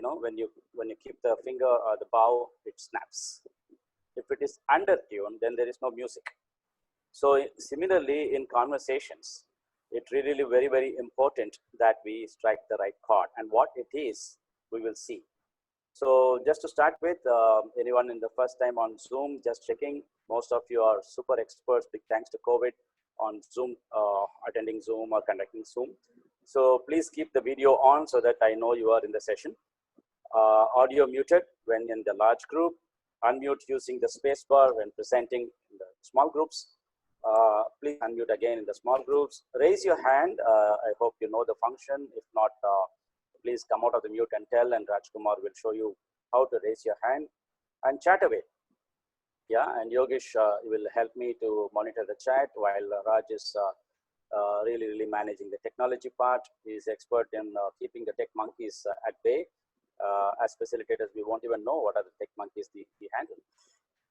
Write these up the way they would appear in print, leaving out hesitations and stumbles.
when you keep the finger or the bow, it snaps. If it is under tune, then there is no music. So similarly, in conversations, it's really very, very important that we strike the right chord, and what it is, we will see. So just to start with, anyone in the first time on Zoom, just checking, most of you are super experts, big thanks to COVID, on Zoom, attending Zoom or conducting Zoom. So please keep the video on so that I know you are in the session. Audio muted when in the large group, unmute using the space bar when presenting in the small groups. Please unmute again in the small groups. Raise your hand. I hope you know the function. If not, please come out of the mute and tell, and Rajkumar will show you how to raise your hand and chat away. Yeah, and Yogesh will help me to monitor the chat while Raj is really managing the technology part. He is expert in keeping the tech monkeys at bay. As facilitators, we won't even know what are the tech monkeys we handle.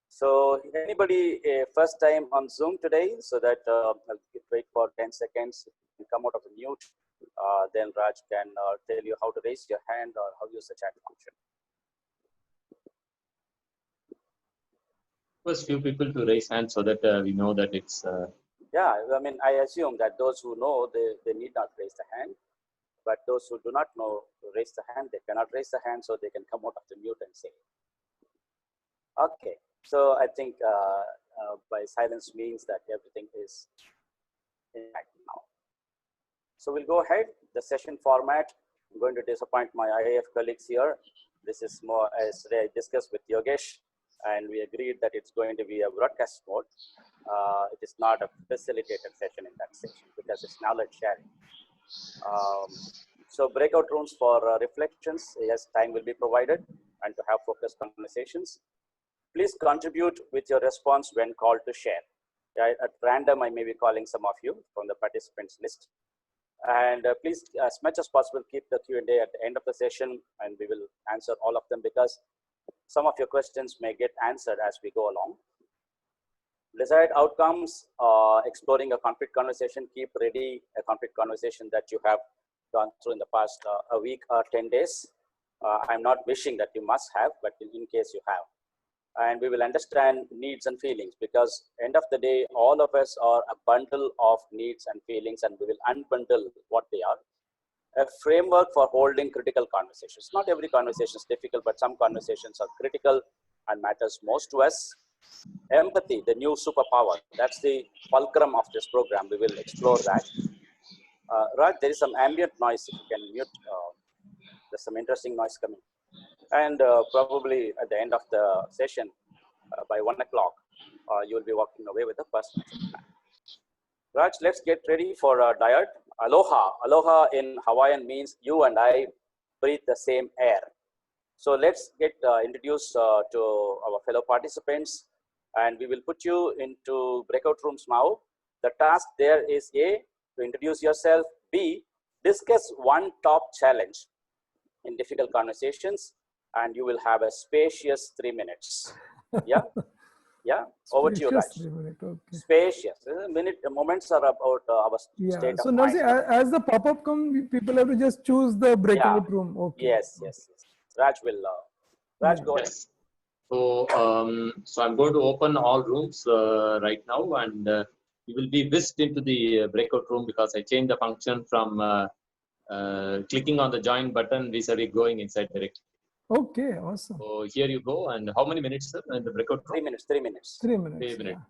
So anybody first time on Zoom today, so that I'll wait for 10 seconds, you come out of the mute, then Raj can tell you how to raise your hand or how to use the chat function. First few people to raise hands so that we know that it's... Yeah, I mean, I assume that those who know, they need not raise the hand. But those who do not know to raise the hand, they cannot raise the hand, so they can come out of the mute and say. Okay, so I think by silence means that everything is intact now. So we'll go ahead. The session format, I'm going to disappoint my IAF colleagues here. This is more, as today I discussed with Yogesh, and we agreed that it's going to be a broadcast mode. It is not a facilitated session in that section because it's knowledge sharing. So breakout rooms for reflections, yes, time will be provided, and to have focused conversations. Please contribute with your response when called to share. At random, I may be calling some of you from the participants list. And please, as much as possible, keep the Q&A at the end of the session, and we will answer all of them because some of your questions may get answered as we go along. Desired outcomes, exploring a conflict conversation, keep ready a conflict conversation that you have gone through in the past a week or 10 days. I'm not wishing that you must have, but in case you have. And we will understand needs and feelings because end of the day, all of us are a bundle of needs and feelings, and we will unbundle what they are. A framework for holding critical conversations. Not every conversation is difficult, but some conversations are critical and matters most to us. Empathy, the new superpower. That's the fulcrum of this program. We will explore that. Raj, there is some ambient noise. If you can mute, there's some interesting noise coming. And probably at the end of the session, by 1 o'clock, you will be walking away with a personal plan. Raj, let's get ready for a diet. Aloha. Aloha in Hawaiian means you and I breathe the same air. So let's get introduced to our fellow participants, and we will put you into breakout rooms now. The task there is A, to introduce yourself. B, discuss one top challenge in difficult conversations, and you will have a spacious 3 minutes. Yeah, yeah. Over to you, Raj. 3 minutes, okay. Spacious. Moments are about our state so of Narsi, mind. as the pop-up come, people have to just choose the breakout room. Okay. Yes. Raj will. Raj, go ahead. Yes. So, so I'm going to open all rooms right now, and you will be whisked into the breakout room because I changed the function from clicking on the join button vis-a-vis going inside directly. Okay, awesome. So here you go. And how many minutes, sir, in the breakout room? 3 minutes. 3 minutes. 3 minutes. 3 minutes. Yeah.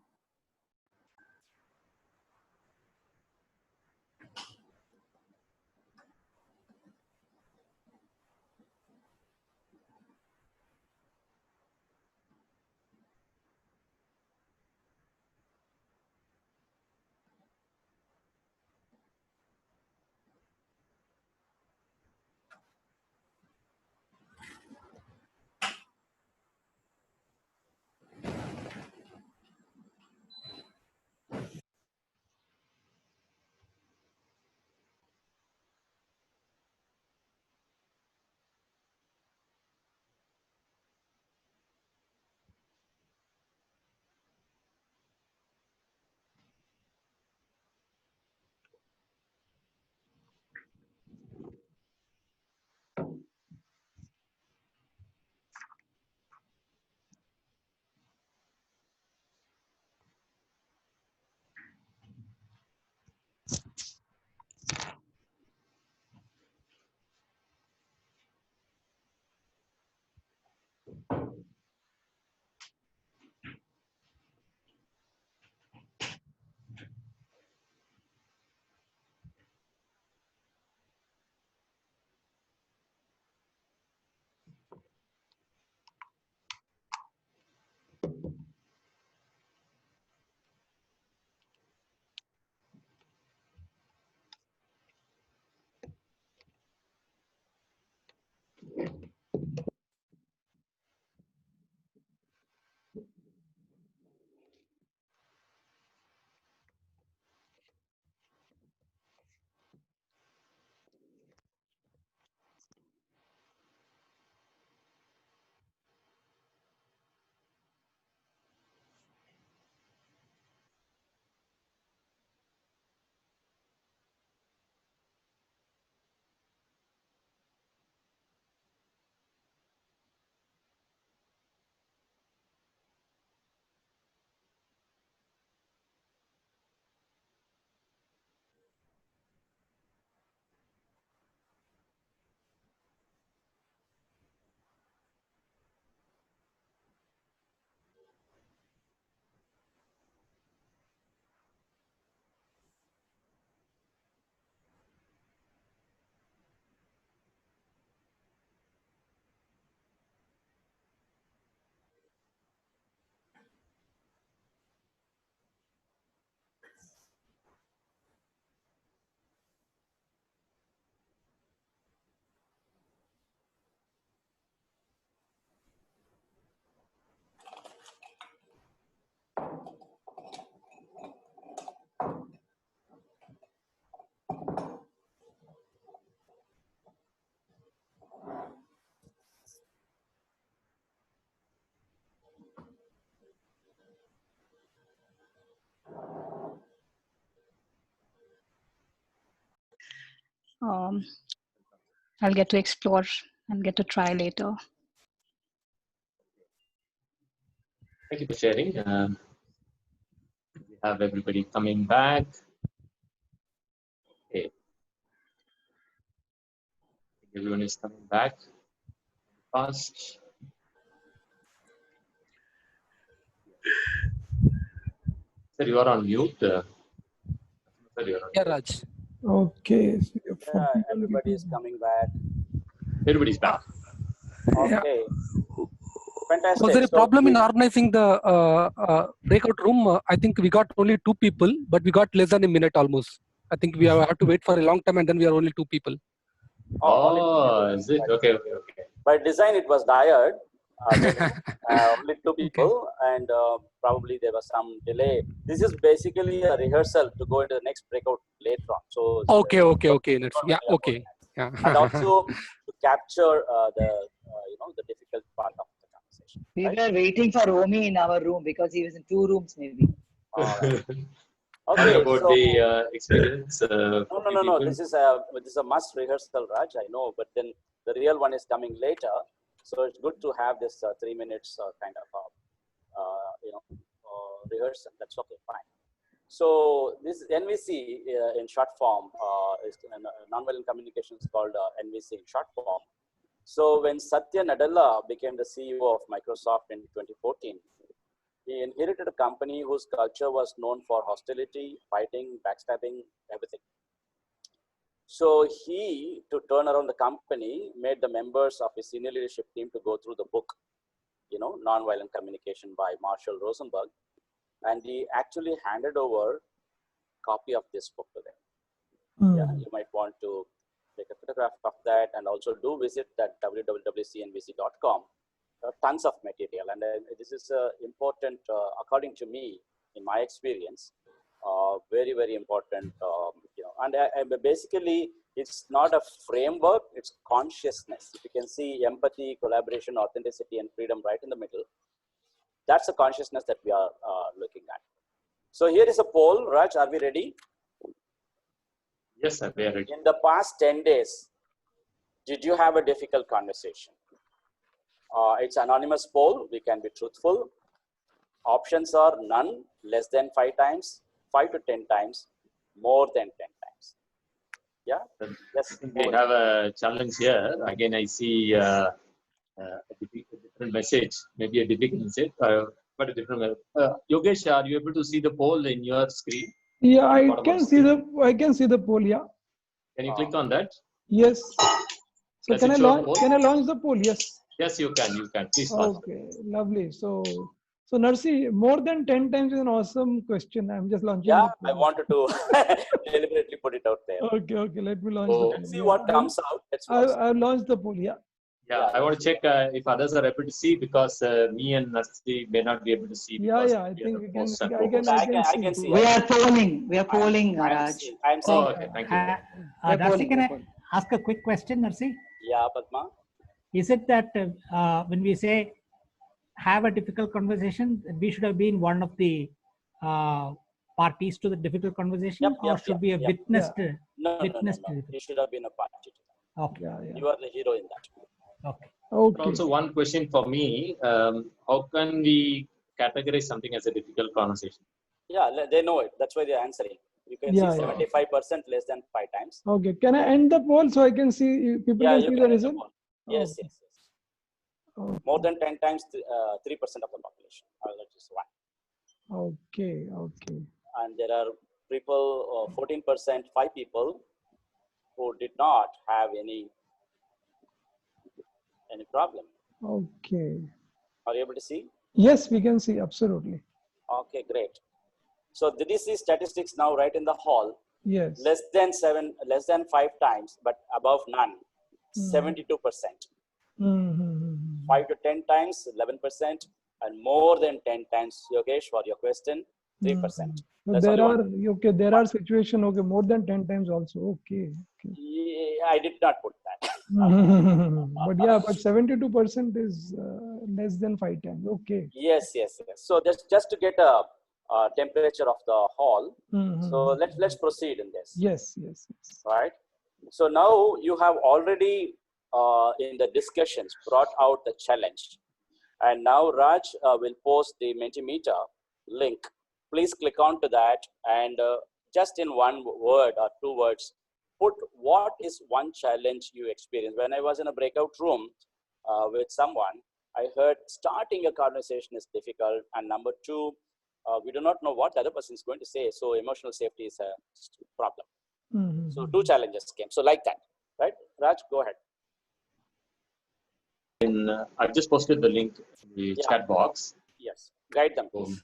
I'll get to explore and get to try later. Thank you for sharing. We have everybody coming back. Okay. Everyone is coming back fast. Sir, you are on mute. Sir, you are on Yeah, mute. Raj. Okay. So you have 40 Everybody is coming back. Everybody's back. Yeah. Okay. Fantastic. Was there a So problem in we- organizing the breakout room? I think we got only 2 people, but we got less than a minute almost. I think we have to wait for a long time, and then we are only 2 people. only two people. Is it? Okay. By design, it was dired. Only 2 people, and probably there was some delay. This is basically a rehearsal to go into the next breakout later on. So Okay. Yeah, okay. Yeah. and also to capture the difficult part of the conversation. We Right? were waiting for Romy in our room because he was in 2 rooms maybe. All right. Talk Okay. about So, the experience. no. This is a must rehearsal, Raj. I know, but then the real one is coming later. So it's good to have this 3 minutes kind of rehearsal. That's okay, fine. So this NVC in short form is nonviolent communications called NVC in short form. So when Satya Nadella became the CEO of Microsoft in 2014, he inherited a company whose culture was known for hostility, fighting, backstabbing, everything. So he, to turn around the company, made the members of his senior leadership team to go through the book, Nonviolent Communication by Marshall Rosenberg. And he actually handed over a copy of this book to them. Yeah, you might want to take a photograph of that, and also do visit that www.cnvc.com. Tons of material, and this is important, according to me, in my experience, very, very important. And basically, it's not a framework; it's consciousness. If you can see empathy, collaboration, authenticity, and freedom right in the middle, that's the consciousness that we are looking at. So here is a poll. Raj, are we ready? Yes, sir. We are ready. In the past 10 days, did you have a difficult conversation? It's anonymous poll. We can be truthful. Options are none, less than 5 times, 5 to 10 times, more than 10 times. Yeah. Yes. We have a challenge here. Again, I see a different different message, maybe a different message, but a different. Yogesh, are you able to see the poll in your screen? Yeah, I Bottom of can the see screen? I can see the poll. Yeah. Can you click on that? Yes. So Does can it I show a launch? poll? Can I launch the poll? Yes. Yes, you can. You can. Please launch. Okay. Lovely. So Narsi, more than 10 times is an awesome question. I'm just launching. Yeah, the I poll. wanted to deliberately put it out there. Okay. Okay. Let me launch Oh. the Let's poll. see Yeah. what comes out. Let's watch. I've launched the poll. Yeah. Yeah, I want to check if others are able to see because me and Nasti may not be able to see Yeah. because Yeah. I we are think the we can. hosts and I can. co-hosts. I can see. We are polling. We are polling, I'm Raj. seeing. I'm Oh, seeing. okay. Thank you. We're Narsi, polling, can we're I polling. ask a quick question, Narsi? Yeah, Padma. Is it that when we say have a difficult conversation, we should have been one of the parties to the difficult conversation, Yep, or yep, should yep, we have yep. witnessed? No. Witnessed. You should have been a party to that. Okay. Yeah. Yeah. You are the hero in that. Okay. But Okay. also one question for me, how can we categorize something as a difficult conversation? Yeah, they know it. That's why they're answering. You can Yeah, see yeah. 75% less than 5 times. Okay. Can I end the poll so I can see people Yeah, can you see can the end the result? poll. Yes, Okay. yes. Okay. More than 10 times, 3% of the population. That is one. Okay. Okay. And there are people, 14%, 5 people who did not have any problem. Okay. Are you able to see? Yes, we can see. Absolutely. Okay, great. So did you see statistics now right in the hall? Yes. Less than 5 times, but above none, 72%. Mm-hmm. 5 to 10 times, 11%, and more than 10 times, Yogesh, for your question, 3%. So That's there only are one. okay. There are situation okay more than 10 times also. Okay. Okay. Yeah, I did not put that. But yeah, but 72% is less than 5 times. Okay. Yes. So just to get a temperature of the hall. So let's proceed in this. Yes. Right. So now you have already in the discussions brought out the challenge, and now Raj will post the Mentimeter link. Please click on to that, and just in one word or 2 words, put what is one challenge you experienced. When I was in a breakout room with someone, I heard starting a conversation is difficult, and number 2, we do not know what the other person is going to say, so emotional safety is a problem. So 2 challenges came. So like that, right? Raj, go ahead. I've just posted the link in the chat box. Yes, guide them, please.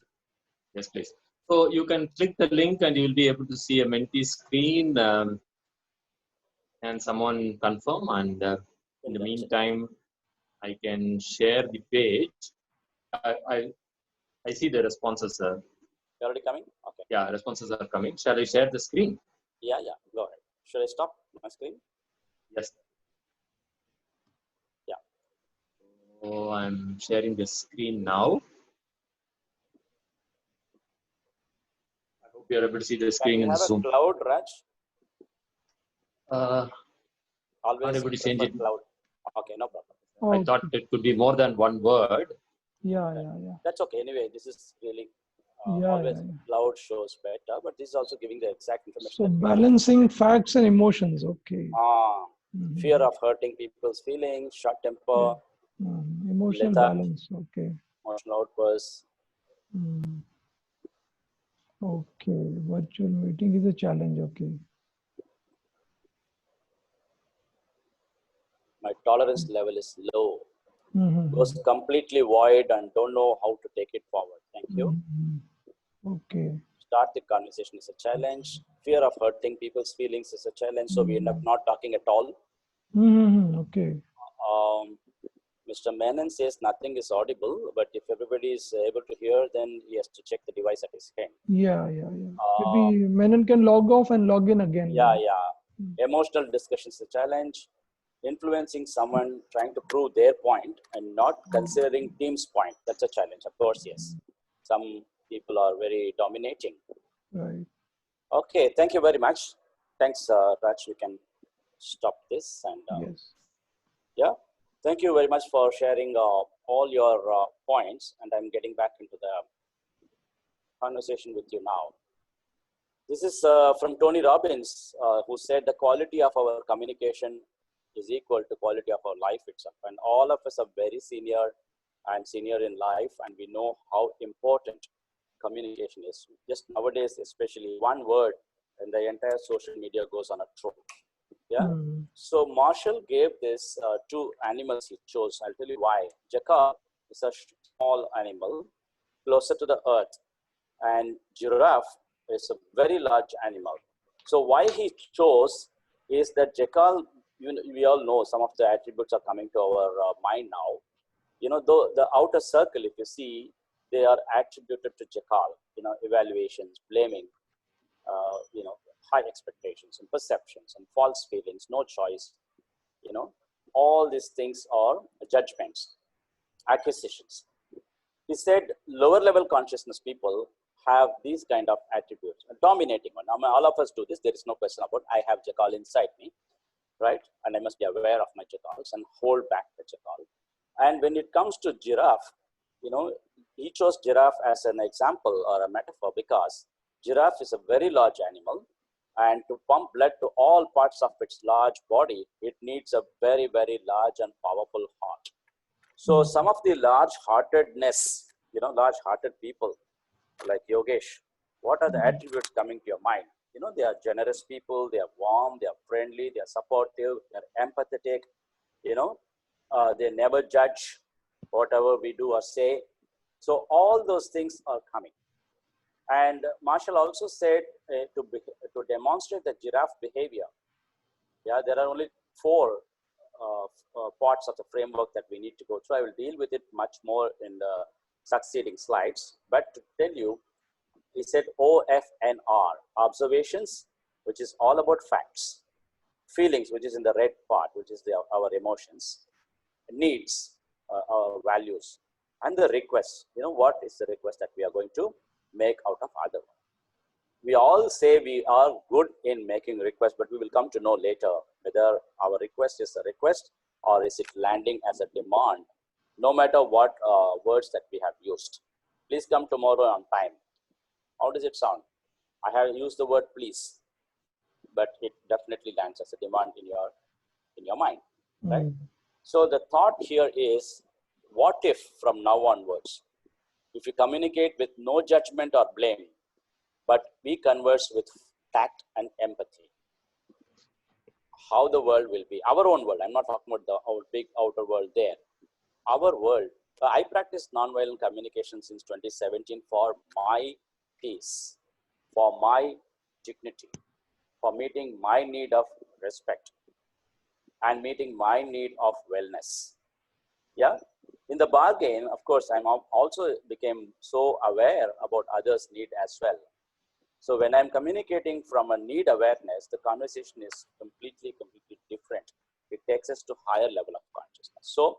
Yes, please. So you can click the link and you will be able to see a Menti screen. And someone confirm, and in the meantime, I can share the page. I see the responses. They're already coming? Okay. Yeah, responses are coming. Shall I share the screen? Yeah, go ahead. Should I stop my screen? Yes. Yeah. So I'm sharing the screen now. I hope you're able to see the screen in Zoom. Have a cloud, Raj? Always Not able to change it. cloud. Okay, no problem. I thought it could be more than one word. Yeah. That's okay. Anyway, this is really Yeah. cloud shows better, but this is also giving the exact information. So balancing facts and emotions. Okay. Fear of hurting people's feelings, short temper, emotional balance. Okay. emotional outbursts. Okay. Virtual meeting is a challenge. Okay. My tolerance level is low. Goes completely void and don't know how to take it forward. Thank you. Okay. Start the conversation is a challenge. Fear of hurting people's feelings is a challenge. So we end up not talking at all. Okay. Mr. Menon says nothing is audible, but if everybody is able to hear, then he has to check the device at his hand. Yeah. Maybe Menon can log off and log in again. Yeah. Emotional discussion is a challenge. Influencing someone, trying to prove their point and not considering team's point. That's a challenge, of course, yes. Some people are very dominating. Right. Okay, thank you very much. Thanks, Raj. You can stop this. And yes. Yeah, thank you very much for sharing all your points. And I'm getting back into the conversation with you now. This is from Tony Robbins, who said the quality of our communication is equal to quality of our life itself. And all of us are very senior and senior in life, and we know how important communication is. Just nowadays, especially one word and the entire social media goes on a troll. Yeah. Mm. So Marshall gave this two animals he chose. I'll tell you why. Jackal is a small animal closer to the earth, and giraffe is a very large animal. So why he chose is that jackal, we all know some of the attributes are coming to our mind now. Though the outer circle, if you see, they are attributed to jackal, evaluations, blaming, high expectations and perceptions and false feelings, no choice, all these things are judgments, acquisitions. He said lower level consciousness people have these kind of attributes, a dominating one. I mean, all of us do this. There is no question about I have jackal inside me, right? And I must be aware of my jackals and hold back the jackal. And when it comes to giraffe, he chose giraffe as an example or a metaphor because giraffe is a very large animal, and to pump blood to all parts of its large body, it needs a very, very large and powerful heart. So some of the large-heartedness, large-hearted people like Yogesh, what are the attributes coming to your mind? They are generous people, they are warm, they are friendly, they are supportive, they are empathetic, they never judge whatever we do or say. So all those things are coming. And Marshall also said to demonstrate the giraffe behavior, there are only 4 parts of the framework that we need to go through. I will deal with it much more in the succeeding slides. But to tell you, he said OFNR, observations, which is all about facts, feelings, which is in the red part, which is our emotions, needs, our values, and the request. What is the request that we are going to make out of other one? We all say we are good in making requests, but we will come to know later whether our request is a request or is it landing as a demand, no matter what words that we have used. Please come tomorrow on time. How does it sound? I have used the word please, but it definitely lands as a demand in your mind, right? So the thought here is, what if from now onwards, if you communicate with no judgment or blame, but we converse with tact and empathy, how the world will be, our own world. I'm not talking about our big outer world there. Our world. I practice nonviolent communication since 2017 for my peace, for my dignity, for meeting my need of respect and meeting my need of wellness. Yeah. In the bargain, of course, I'm also became so aware about others' need as well. So when I'm communicating from a need awareness, the conversation is completely different. It takes us to higher level of consciousness. So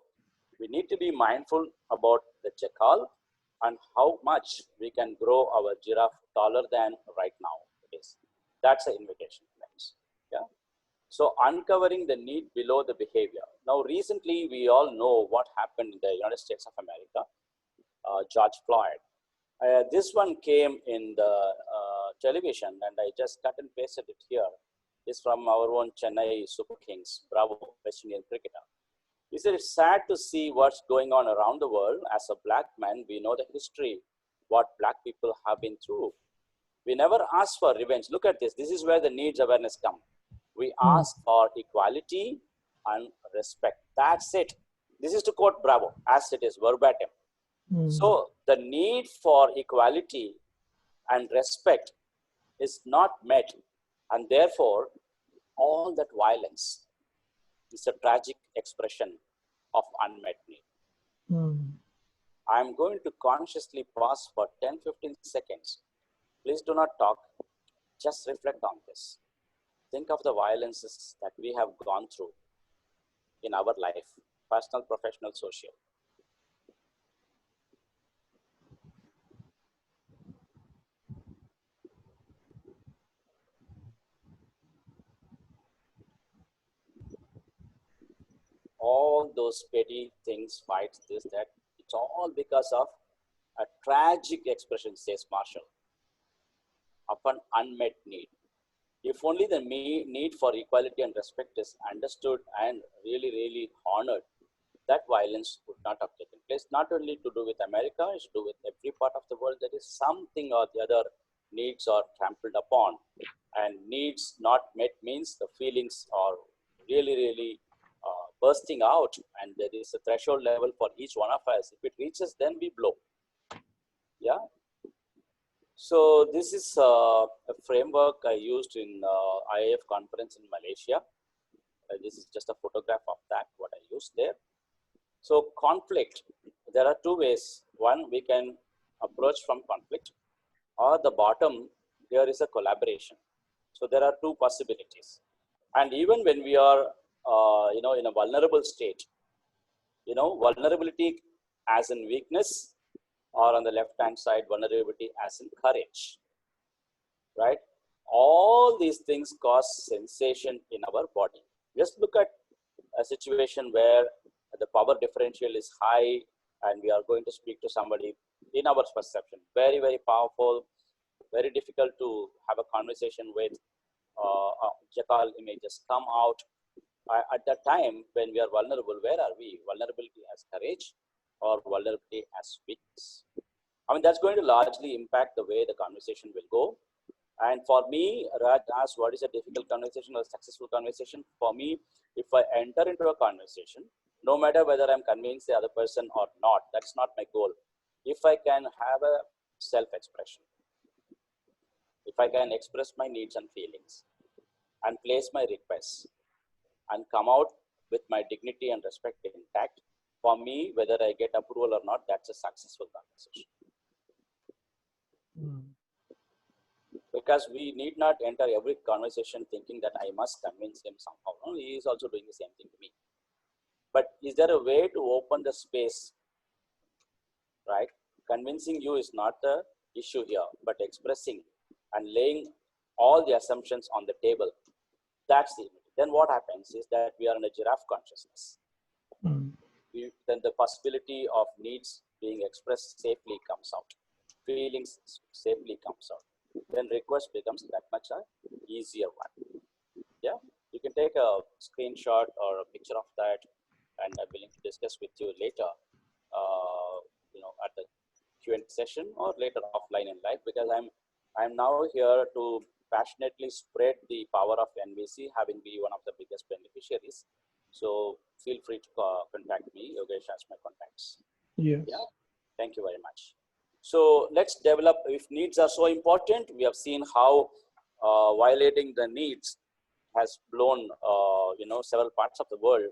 we need to be mindful about the jackal and how much we can grow our giraffe taller than right now it is. That's the invitation, friends. Yeah. So uncovering the need below the behavior. Now, recently, we all know what happened in the United States of America, George Floyd. This one came in the television, and I just cut and pasted it here. It's from our own Chennai Super Kings, Bravo, West Indian cricketer. He said, it's sad to see what's going on around the world. As a black man, we know the history, what black people have been through. We never ask for revenge. Look at this. This is where the needs awareness come. We ask for equality and respect. That's it. This is to quote Bravo, as it is, verbatim. So the need for equality and respect is not met, and therefore all that violence is a tragic expression of unmet need. I'm going to consciously pause for 10-15 seconds. Please do not talk, just reflect on this. Think of the violences that we have gone through in our life, personal, professional, social. All those petty things, fights, this, that, it's all because of a tragic expression, says Marshall, of an unmet need. If only the need for equality and respect is understood and really, really honored, that violence would not have taken place. Not only to do with America, it's to do with every part of the world. There is something or the other needs are trampled upon, and needs not met means the feelings are really bursting out, and there is a threshold level for each one of us. If it reaches, then we blow. Yeah. So this is a framework I used in IAF conference in Malaysia. This is just a photograph of that, what I used there. So conflict, there are two ways. One, we can approach from conflict, or the bottom, there is a collaboration. So there are two possibilities. And even when we are, in a vulnerable state, vulnerability as in weakness, or on the left-hand side, vulnerability as in courage, right? All these things cause sensation in our body. Just look at a situation where the power differential is high, and we are going to speak to somebody in our perception, very, very powerful, very difficult to have a conversation with. Jackal images come out. At that time, when we are vulnerable, where are we? Vulnerability as courage, or vulnerability as weakness? I mean, that's going to largely impact the way the conversation will go. And for me, Raj asked, what is a difficult conversation or a successful conversation? For me, if I enter into a conversation, no matter whether I'm convinced the other person or not, that's not my goal. If I can have a self-expression, if I can express my needs and feelings and place my requests and come out with my dignity and respect intact, for me, whether I get approval or not, that's a successful conversation. Because we need not enter every conversation thinking that I must convince him somehow. No, he is also doing the same thing to me. But is there a way to open the space, right? Convincing you is not the issue here, but expressing and laying all the assumptions on the table. That's the unity. Then what happens is that we are in a giraffe consciousness. Then the possibility of needs being expressed safely comes out. Feelings safely comes out. Then request becomes that much an easier one. Yeah, you can take a screenshot or a picture of that, and I'm willing to discuss with you later, at the Q&A session, or later offline in life, because I'm now here to passionately spread the power of NVC, having been one of the biggest beneficiaries. So feel free to contact me. Yogesh has my contacts. Yes. Yeah. Thank you very much. So let's develop, if needs are so important, we have seen how violating the needs has blown, several parts of the world.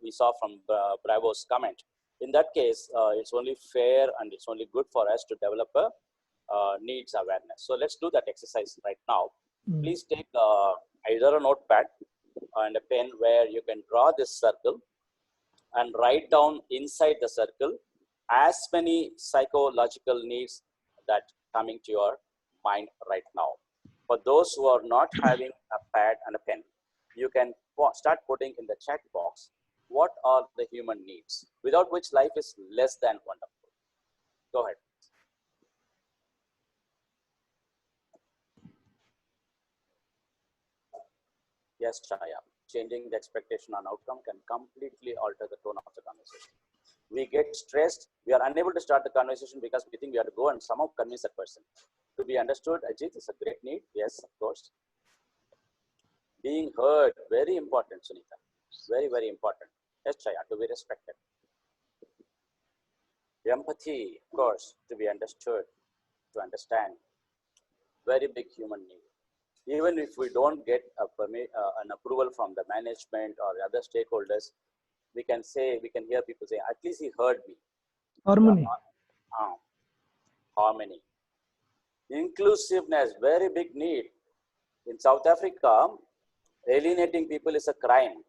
We saw from Bravo's comment. In that case, it's only fair and it's only good for us to develop a needs awareness. So let's do that exercise right now. Please take either a notepad and a pen where you can draw this circle and write down inside the circle as many psychological needs that coming to your mind right now. For those who are not having a pad and a pen, you can start putting in the chat box, what are the human needs, without which life is less than wonderful. Go ahead. Yes, Chaya. Changing the expectation on outcome can completely alter the tone of the conversation. We get stressed. We are unable to start the conversation because we think we have to go and somehow convince that person. To be understood, Ajit, is a great need. Yes, of course. Being heard, very important, Sunita. Very, very important. Yes, Chaya, to be respected. Empathy, of course, to be understood, to understand. Very big human need. Even if we don't get an approval from the management or the other stakeholders, we can hear people say, at least he heard me. Harmony. Harmony. Inclusiveness, very big need. In South Africa, alienating people is a crime.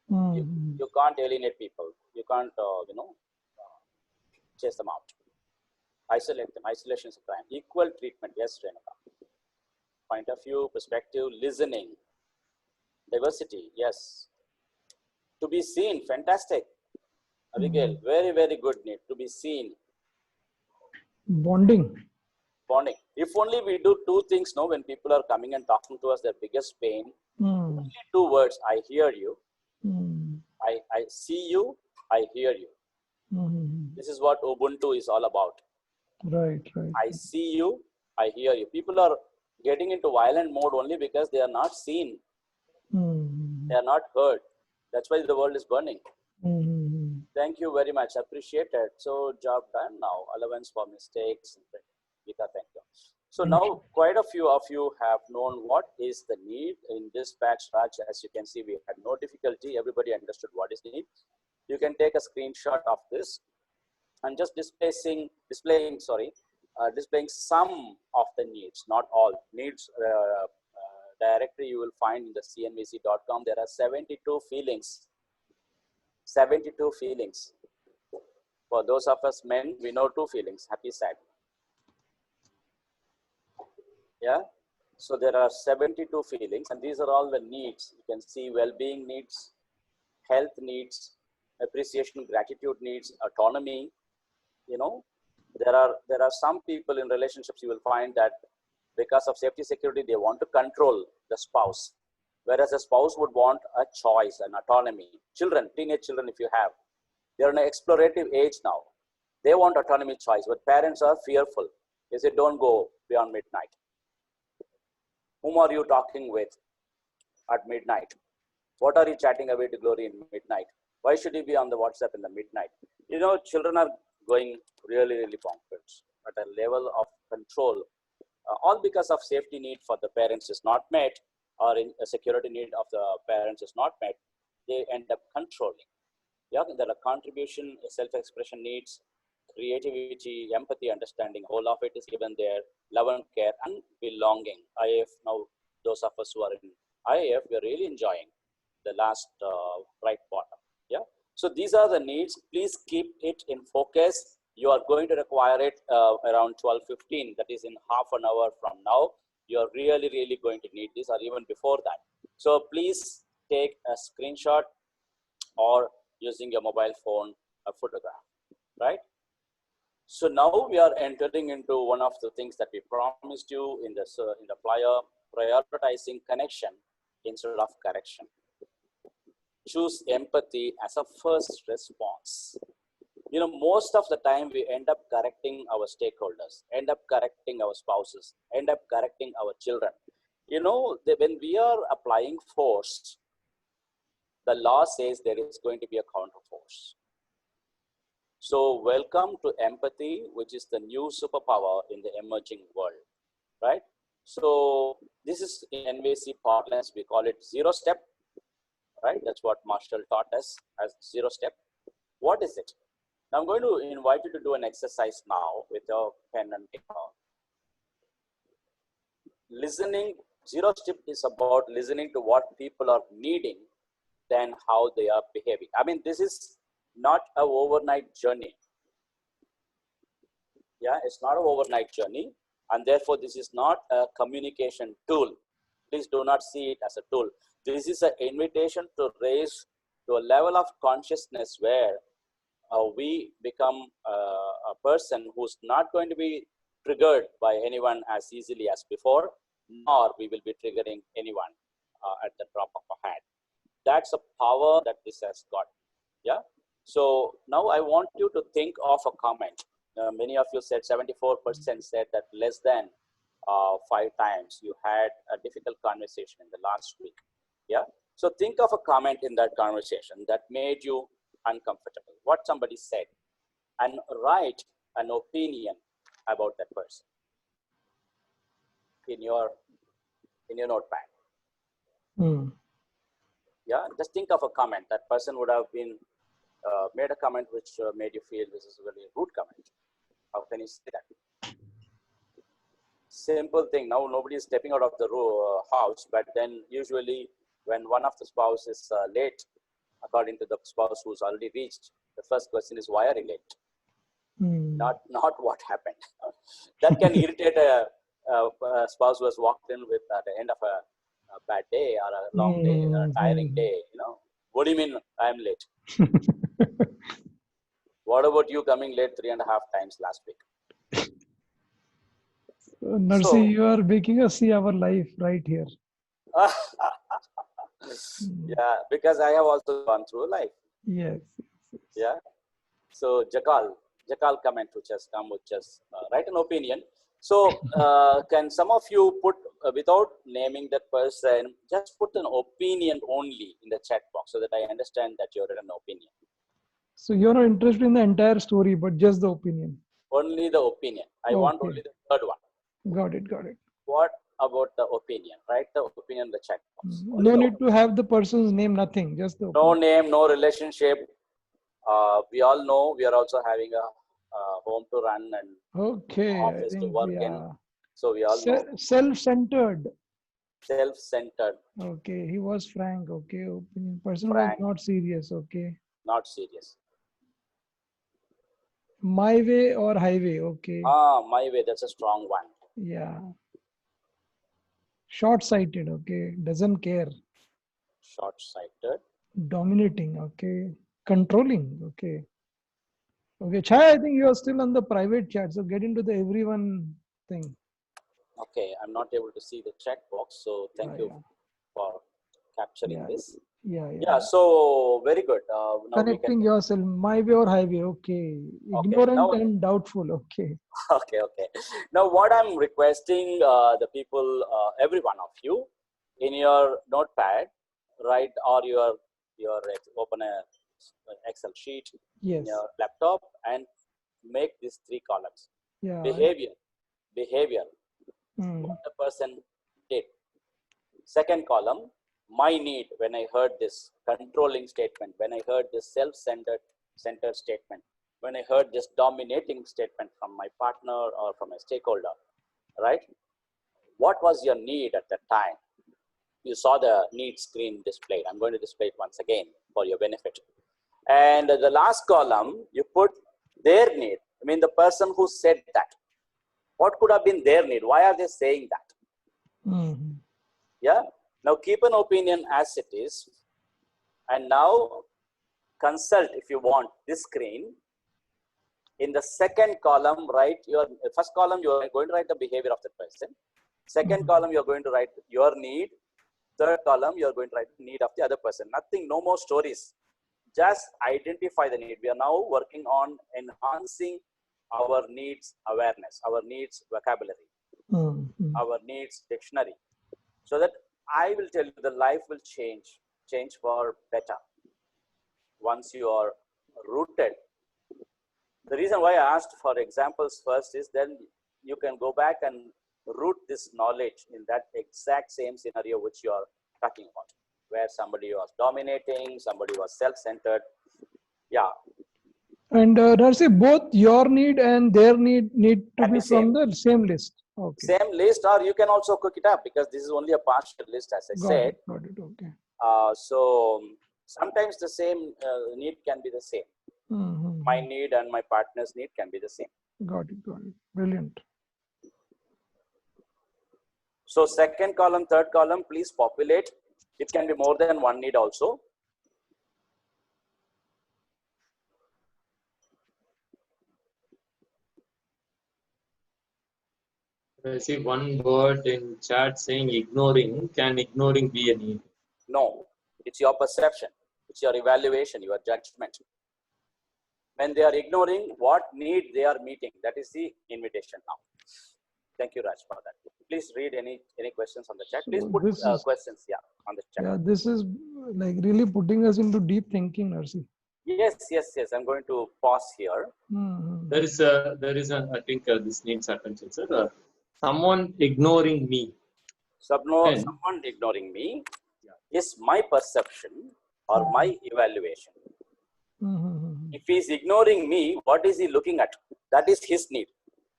You can't alienate people. You can't, chase them out. Isolate them. Isolation is a crime. Equal treatment, yes, Renuka. Point of view, perspective, listening. Diversity, yes. To be seen, fantastic. Abigail, very, very good need. To be seen. Bonding. Bonding. If only we do two things now when people are coming and talking to us, their biggest pain. Only two words, I hear you. I see you I hear you. Mhm. This is what Ubuntu is all about. Right, right. I see you, I hear you. People are getting into violent mode only because they are not seen, Mhm. they are not heard. That's why the world is burning. Mhm. Thank you very much. Appreciated. So job done now. Allowance for mistakes. Geeta, thank you. So Thank now quite a few of you have known what is the need in this batch, Raj. As you can see, we had no difficulty. Everybody understood what is need. You can take a screenshot of this and just displaying some of the needs, not all needs. Directory you will find in the cnvc.com. There are 72 feelings. 72 feelings. For those of us men, we know 2 feelings: happy, sad. Yeah. So there are 72 feelings, and these are all the needs. You can see well-being needs, health needs, appreciation, gratitude needs, autonomy. You know, there are some people in relationships you will find that because of safety security they want to control the spouse, whereas a spouse would want a choice and autonomy. Children, teenage children, if you have, they're in an explorative age now. They want autonomy, choice, but parents are fearful. They say, don't go beyond midnight. Whom are you talking with at midnight? What are you chatting away to glory in midnight? Why should you be on the WhatsApp in the midnight? You know, children are going really, really bonkers at a level of control, all because of safety need for the parents is not met, or in a security need of the parents is not met. They end up controlling. Yeah, there are contribution, self-expression needs, creativity, empathy, understanding. All of it is given there. Love and care and belonging. IAF now, those of us who are in IAF, we are really enjoying the last right bottom. Yeah. So these are the needs. Please keep it in focus. You are going to require it around 12:15. That is in half an hour from now. You are really, really going to need this, or even before that. So please take a screenshot or using your mobile phone, a photograph, right? So now we are entering into one of the things that we promised you in the flyer: prioritizing connection instead of correction. Choose empathy as a first response. You know, most of the time we end up correcting our stakeholders, end up correcting our spouses, end up correcting our children. You know, when we are applying force, the law says there is going to be a counter force. So welcome to empathy, which is the new superpower in the emerging world, right? So this is in NVC parlance, we call it 0 step, right? That's what Marshall taught us as 0 step. What is it? Now I'm going to invite you to do an exercise now with your pen and paper. Listening, 0 step is about listening to what people are needing than how they are behaving. I mean, this is not an overnight journey. Yeah, it's not an overnight journey, and therefore this is not a communication tool. Please do not see it as a tool. This is an invitation to raise to a level of consciousness where we become a person who's not going to be triggered by anyone as easily as before, nor we will be triggering anyone at the drop of a hat. That's a power that this has got. Yeah. So now I want you to think of a comment. Many of you said 74% said that less than 5 times you had a difficult conversation in the last week. Yeah. So think of a comment in that conversation that made you uncomfortable, what somebody said, and write an opinion about that person in your notepad. Yeah, just think of a comment that person would have been made a comment which made you feel this is a really rude comment. How can you say that? Simple thing. Now nobody is stepping out of the house, but then usually when one of the spouse is late, according to the spouse who's already reached, the first question is, why are you late? Not what happened. That can irritate a spouse who has walked in with at the end of a bad day or a long day or a tiring day. You know, what do you mean I'm late? What about you coming late 3.5 times last week? Narsi, So, you are making us see our life right here. yeah, because I have also gone through life. Yes. Yeah. So Jakal comment which has come, which has write an opinion. So can some of you put without naming that person, just put an opinion only in the chat box so that I understand that you're an opinion. So you're not interested in the entire story, but just the opinion. Only the opinion. I want Okay. only the third one. Got it. Got it. What about the opinion? Write the opinion in the chat box. Only No the need to have the person's name. Nothing. Just the no opinion. name, no relationship. We all know we are also having a home to run and Okay. I office to think work in. yeah. So we all know Self-centered. self-centered, Okay. He was frank. Okay. Opinion. Person was frank, not serious. Okay. not serious. My way or highway. Okay. My way, that's a strong one. Yeah. Short-sighted. Okay. Doesn't care. Short-sighted. Dominating. Okay. Controlling. Okay. Okay. Chai, I think you are still on the private chat. So get into the everyone thing. Okay, I'm not able to see the chat box, so thank you Yeah. for capturing Yeah. this. Yeah. Yeah, so very good. Now we can. Connecting yourself. My way or highway. Okay. Okay, Ignorant now and doubtful. Okay. okay. Now what I'm requesting the people, every one of you, in your notepad, write or your open a Excel sheet Yes. in your laptop and make these 3 columns. Yeah. Behavior, Mm. what the person did. Second column, my need when I heard this controlling statement, when I heard this self-centered statement, when I heard this dominating statement from my partner or from a stakeholder, right? What was your need at that time? You saw the need screen displayed. I'm going to display it once again for your benefit. And the last column, you put their need. I mean, the person who said that. What could have been their need? Why are they saying that? Mhm. Yeah. Now keep an opinion as it is. And now consult if you want this screen. In the second column, write your first column, you are going to write the behavior of the person. Second column, you're going to write your need. Third column, you're going to write the need of the other person. Nothing, no more stories. Just identify the need. We are now working on enhancing our needs awareness, our needs vocabulary, Mhm. our needs dictionary. So that I will tell you the life will change for better once you are rooted. The reason why I asked for examples first is then you can go back and root this knowledge in that exact same scenario which you are talking about, where somebody was dominating, somebody was self-centered. Yeah. And Darcy, both your need and their need to Can be be from same. the same list. Okay. Same list, or you can also cook it up because this is only a partial list, as I said. Got it. Okay. So sometimes the same need can be the same. Mhm. My need and my partner's need can be the same. Got it. Brilliant. So second column, third column, please populate. It can be more than one need also. I see one word in chat saying ignoring. Can ignoring be a need? No, it's your perception. It's your evaluation, your judgment. When they are ignoring what need they are meeting, that is the invitation now. Thank you, Raj, for that. Please read any questions on the chat. Please put questions, on the chat. Yeah, this is like really putting us into deep thinking, Darcy. Yes. I'm going to pause here. Mhm. There is I think this needs attention, sir. Someone ignoring me. Someone ignoring me is my perception or my evaluation. Mhm. If he is ignoring me, what is he looking at? That is his need.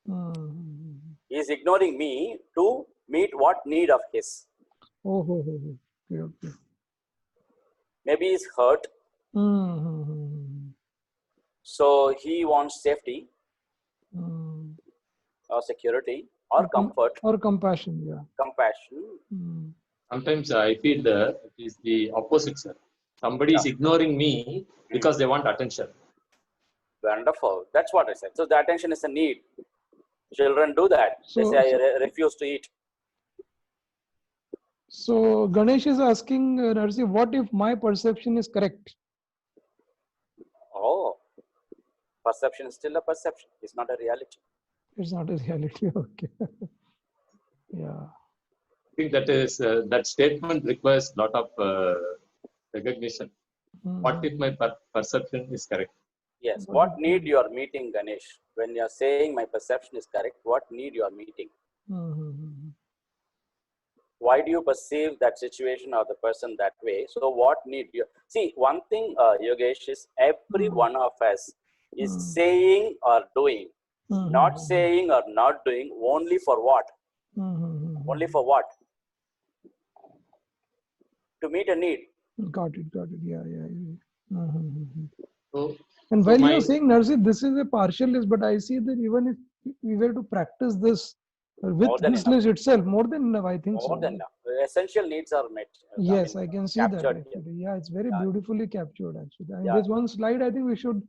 Mhm. He is ignoring me to meet what need of his. Okay. Maybe he's hurt. Mhm. So he wants safety Mhm. or security or comfort. Or compassion, yeah. Compassion. Mhm. Sometimes I feel it is the opposite, sir. Somebody is ignoring me because they want attention. Wonderful. That's what I said. So the attention is a need. Children do that. They say, I refuse to eat. So Ganesh is asking, Narsi, what if my perception is correct? Oh, perception is still a perception. It's not a reality. It's not a reality. Okay. Yeah. I think that is that statement requires a lot of recognition. What if my perception is correct? Yes. What need you are meeting, Ganesh? When you are saying my perception is correct, what need you are meeting? Why do you perceive that situation or the person that way? So what need you? See, one thing, Yogesh, is every one of us is saying or doing, not saying or not doing, only for what? Only for what? To meet a need. Got it. Yeah. So, And while you're saying, Narsi, this is a partial list, but I see that even if we were to practice this with this list itself, more than enough, I think so. More than enough. Essential needs are met. Yes, I can see that actually. Yeah, it's very beautifully captured actually. And there's one slide, I think we should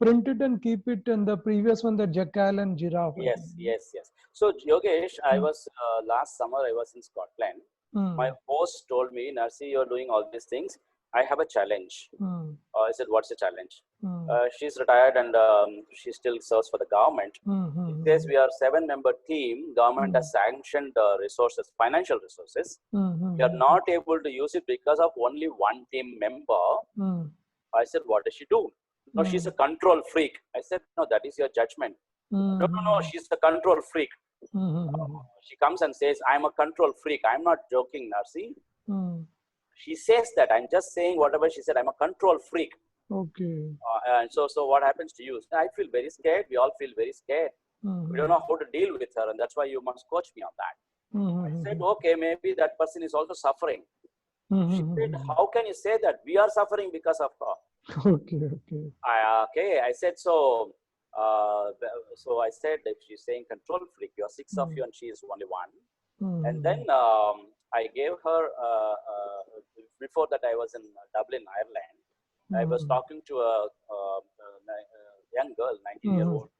print it and keep it, and the previous one, the jackal and giraffe. Yes. So Yogesh, I was last summer I was in Scotland. My host told me, Narsi, you're doing all these things. I have a challenge. I said, what's the challenge? She's retired and she still serves for the government. She says we are 7-member team. Government has sanctioned resources, financial resources. We are not able to use it because of only one team member. I said, what does she do? No, she's a control freak. I said, no, that is your judgment. No, she's a control freak. She comes and says, I'm a control freak. I'm not joking, Narsi. She says that. I'm just saying whatever she said. I'm a control freak. Okay. And so what happens to you? I feel very scared. We all feel very scared. We don't know how to deal with her, and that's why you must coach me on that. I said, okay, maybe that person is also suffering. She said, how can you say that? We are suffering because of her. Okay. I said, so I said, if she's saying control freak, you are 6 of you and she is only 1. And then I gave her, before that I was in Dublin, Ireland. I was talking to a young girl, 19-year-old,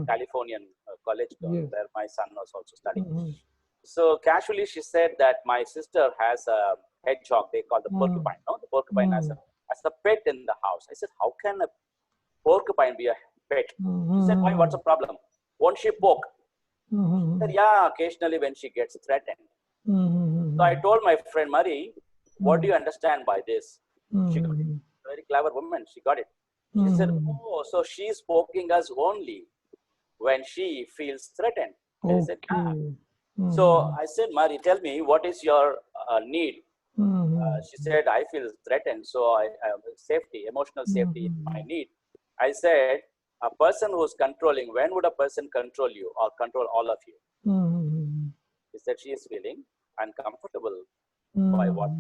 Californian college girl, where my son was also studying. So casually she said that my sister has a hedgehog, they call the porcupine. No? The porcupine as a pet in the house. I said, how can a porcupine be a pet? She said, why, what's the problem? Won't she poke? I said, yeah, occasionally when she gets threatened. So I told my friend Murray, what do you understand by this? She got it. Very clever woman, she got it. She said, oh, so she's poking us only when she feels threatened. I said, So I said, Murray, tell me, what is your need? She said, I feel threatened, so I have safety, emotional safety is my need. I said, a person who's controlling, when would a person control you or control all of you? He said, she is feeling uncomfortable by what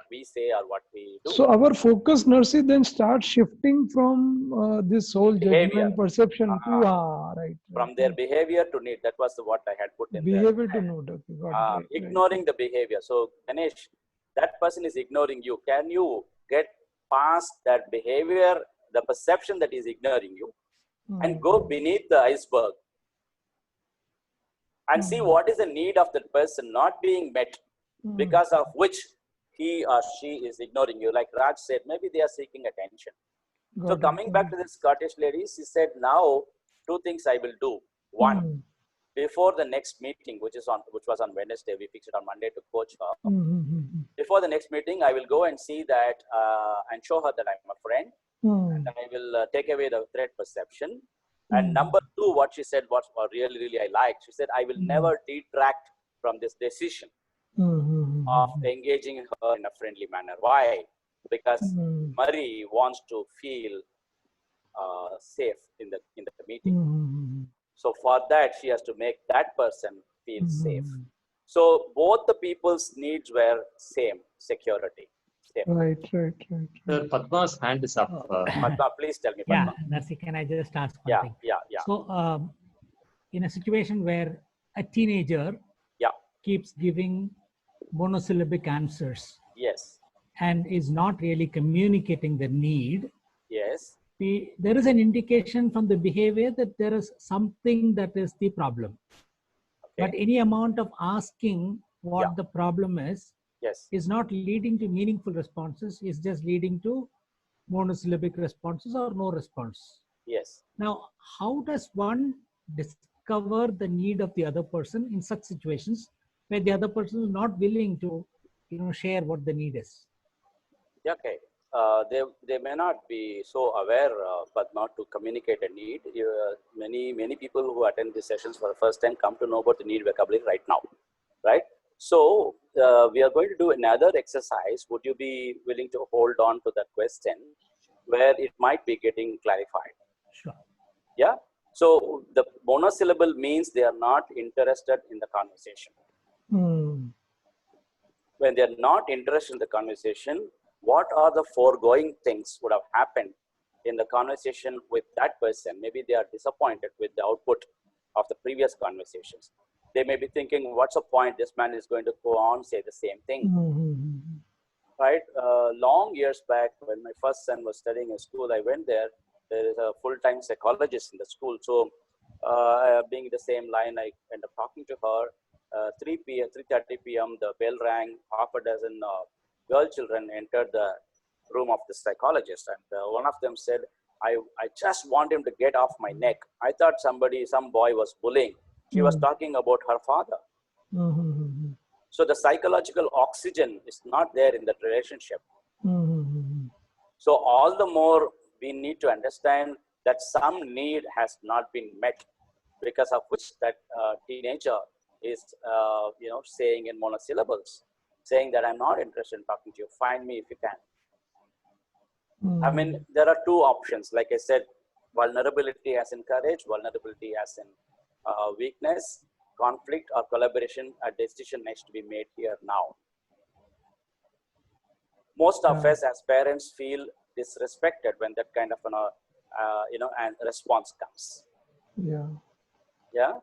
we say or what we do. So our focus, Narsi, then starts shifting from this whole judgment perception to right. From their behavior to need. That was what I had put in behavior to need. Okay, ignoring the behavior. So Ganesh, that person is ignoring you. Can you get past that behavior, the perception that is ignoring you, and go beneath the iceberg and see what is the need of that person not being met, because of which he or she is ignoring you. Like Raj said, maybe they are seeking attention. So coming back to the Scottish lady, she said, now 2 things I will do. One, before the next meeting, which was on Wednesday, we fixed it on Monday to coach her. Before the next meeting, I will go and see that and show her that I'm a friend. And I will take away the threat perception. And number 2, what she said, what really, really I liked, she said, I will never detract from this decision of engaging her in a friendly manner. Why? Because Murray wants to feel safe in the meeting. So for that, she has to make that person feel safe. So both the people's needs were same, security. Same. Right. Sir, Padma's hand is up. Padma, please tell me, Padma. Yeah, Narsi, can I just ask one thing? Yeah. So in a situation where a teenager keeps giving monosyllabic answers, yes, and is not really communicating the need, yes, there is an indication from the behavior that there is something that is the problem. But any amount of asking what the problem is not leading to meaningful responses, is just leading to monosyllabic responses or no response. Yes. Now, how does one discover the need of the other person in such situations where the other person is not willing to, share what the need is? Okay. They may not be so aware, but not to communicate a need. Many people who attend these sessions for the first time come to know about the need vocabulary right now, right? So we are going to do another exercise. Would you be willing to hold on to that question where it might be getting clarified? Sure. Yeah. So the monosyllable means they are not interested in the conversation. When they are not interested in the conversation, what are the foregoing things would have happened in the conversation with that person? Maybe they are disappointed with the output of the previous conversations. They may be thinking, what's the point? This man is going to go on, say the same thing. Right? Long years back, when my first son was studying in school, I went there. There is a full-time psychologist in the school. So being in the same line, I ended up talking to her. 3:30 p.m., the bell rang. Half a dozen girl children entered the room of the psychologist. And one of them said, I just want him to get off my neck. I thought some boy was bullying. She was talking about her father. So the psychological oxygen is not there in that relationship. So all the more we need to understand that some need has not been met, because of which that teenager is saying in monosyllables, saying that I'm not interested in talking to you. Find me if you can. I mean, there are two options. Like I said, vulnerability as in courage, vulnerability as in weakness, conflict or collaboration. A decision needs to be made here now. Most of us as parents feel disrespected when that kind of and response comes. Yeah.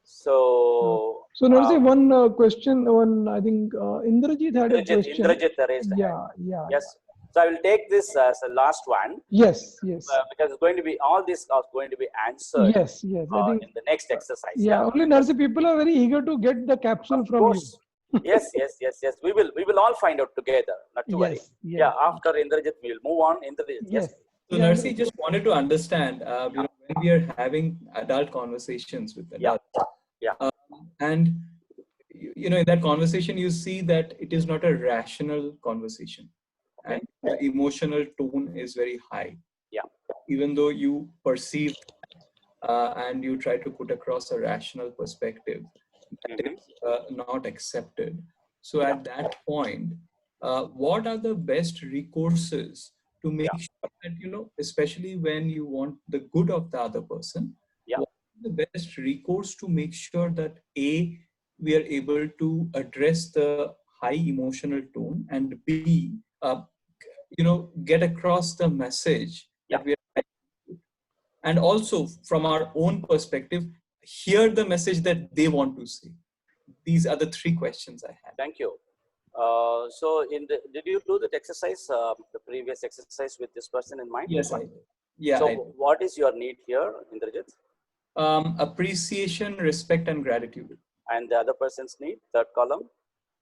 So Narsi, one question. I think Indrajit had a question. Indrajit raised the hand. Yes. So I will take this as the last one. Yes. Because it's going to be, all this are going to be answered. Yes. I think in the next exercise. Only Narsi, people are very eager to get the capsule from you. Yes. We will all find out together. Not to worry. Yeah. After Indrajit, we will move on. Indrajit. Yes. So Narsi, just wanted to understand, when we are having adult conversations with adults, and in that conversation, you see that it is not a rational conversation, and the emotional tone is very high. Even though you perceive and you try to put across a rational perspective, that is not accepted. So at that point, what are the best recourses to make sure that, especially when you want the good of the other person, what is the best recourse to make sure that A, we are able to address the high emotional tone, and B, get across the message that we are trying to do. And also from our own perspective, hear the message that they want to say. These are the three questions I had. Thank you. So did you do that exercise, the previous exercise with this person in mind? Yes, I did. Yeah. So what is your need here, Indrajit? Appreciation, respect, and gratitude. And the other person's need, third column?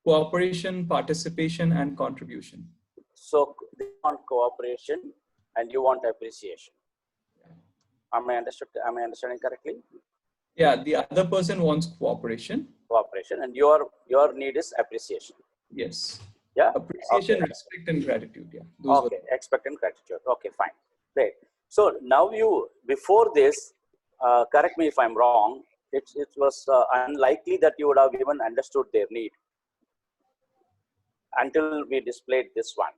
Cooperation, participation, and contribution. So they want cooperation and you want appreciation. Am I understanding correctly? Yeah, the other person wants cooperation. And your need is appreciation. Yes. Yeah. Appreciation, respect, and gratitude. Yeah. Okay. Respect and gratitude. Okay, fine. Great. So now before this, correct me if I'm wrong, it was unlikely that you would have even understood their need until we displayed this one.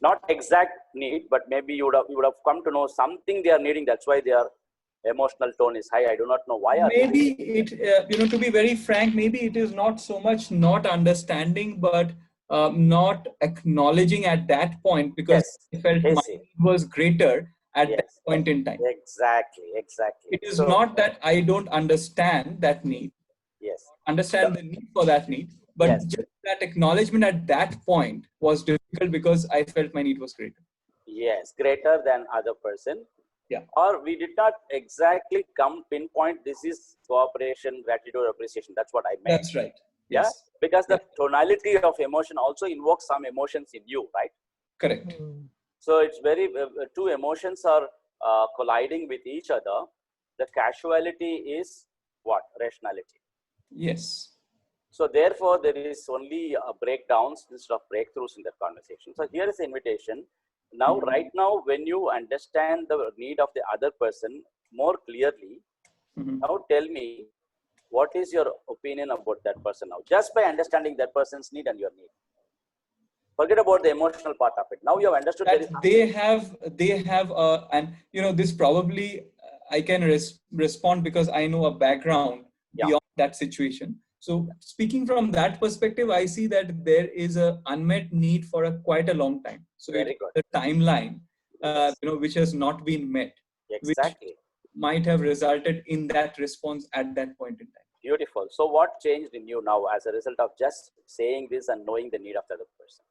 Not exact need, but maybe you would have come to know something they are needing. That's why their emotional tone is high. I do not know why. Maybe it, to be very frank, maybe it is not so much not understanding, but not acknowledging at that point, because I felt my need was greater at that point in time. Exactly. It is not that I don't understand that need. Understand the need for that need, but just that acknowledgement at that point was difficult because I felt my need was greater. Yes, greater than other person. Yeah. Or we did not exactly pinpoint this is cooperation, gratitude, appreciation. That's what I meant. That's right. Yes. Yeah? Because the tonality of emotion also invokes some emotions in you, right? Correct. So it's very, two emotions are colliding with each other. The casuality is what? Rationality. Yes. So therefore, there is only breakdowns instead of breakthroughs in that conversation. So here is the invitation. Now, right now, when you understand the need of the other person more clearly, now tell me, what is your opinion about that person now? Just by understanding that person's need and your need. Forget about the emotional part of it. Now you have understood that they have, and you know, this probably I can respond because I know a background beyond that situation. So speaking from that perspective, I see that there is a unmet need for quite a long time. So it's the timeline, you know, which has not been met, exactly, which might have resulted in that response at that point in time. Beautiful. So what changed in you now as a result of just saying this and knowing the need of the other person?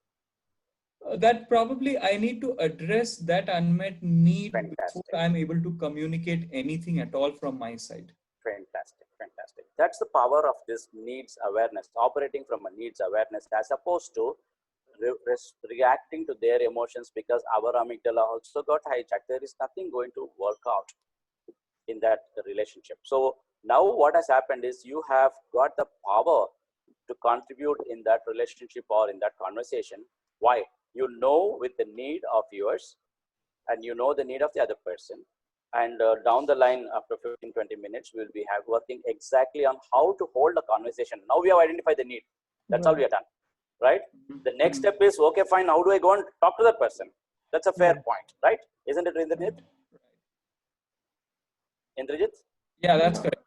That probably I need to address that unmet need before I'm able to communicate anything at all from my side. Fantastic, fantastic. That's the power of this needs awareness, operating from a needs awareness as opposed to reacting to their emotions because our amygdala also got hijacked. There is nothing going to work out in that relationship. So now what has happened is you have got the power to contribute in that relationship or in that conversation. Why? You know with the need of yours and you know the need of the other person. And down the line, after 15-20 minutes, we'll be working exactly on how to hold a conversation. Now we have identified the need. That's all we have done, right? The next step is, okay, fine, how do I go and talk to that person? That's a fair point, right? Isn't it, Indrajit? Indrajit? Yeah, that's correct.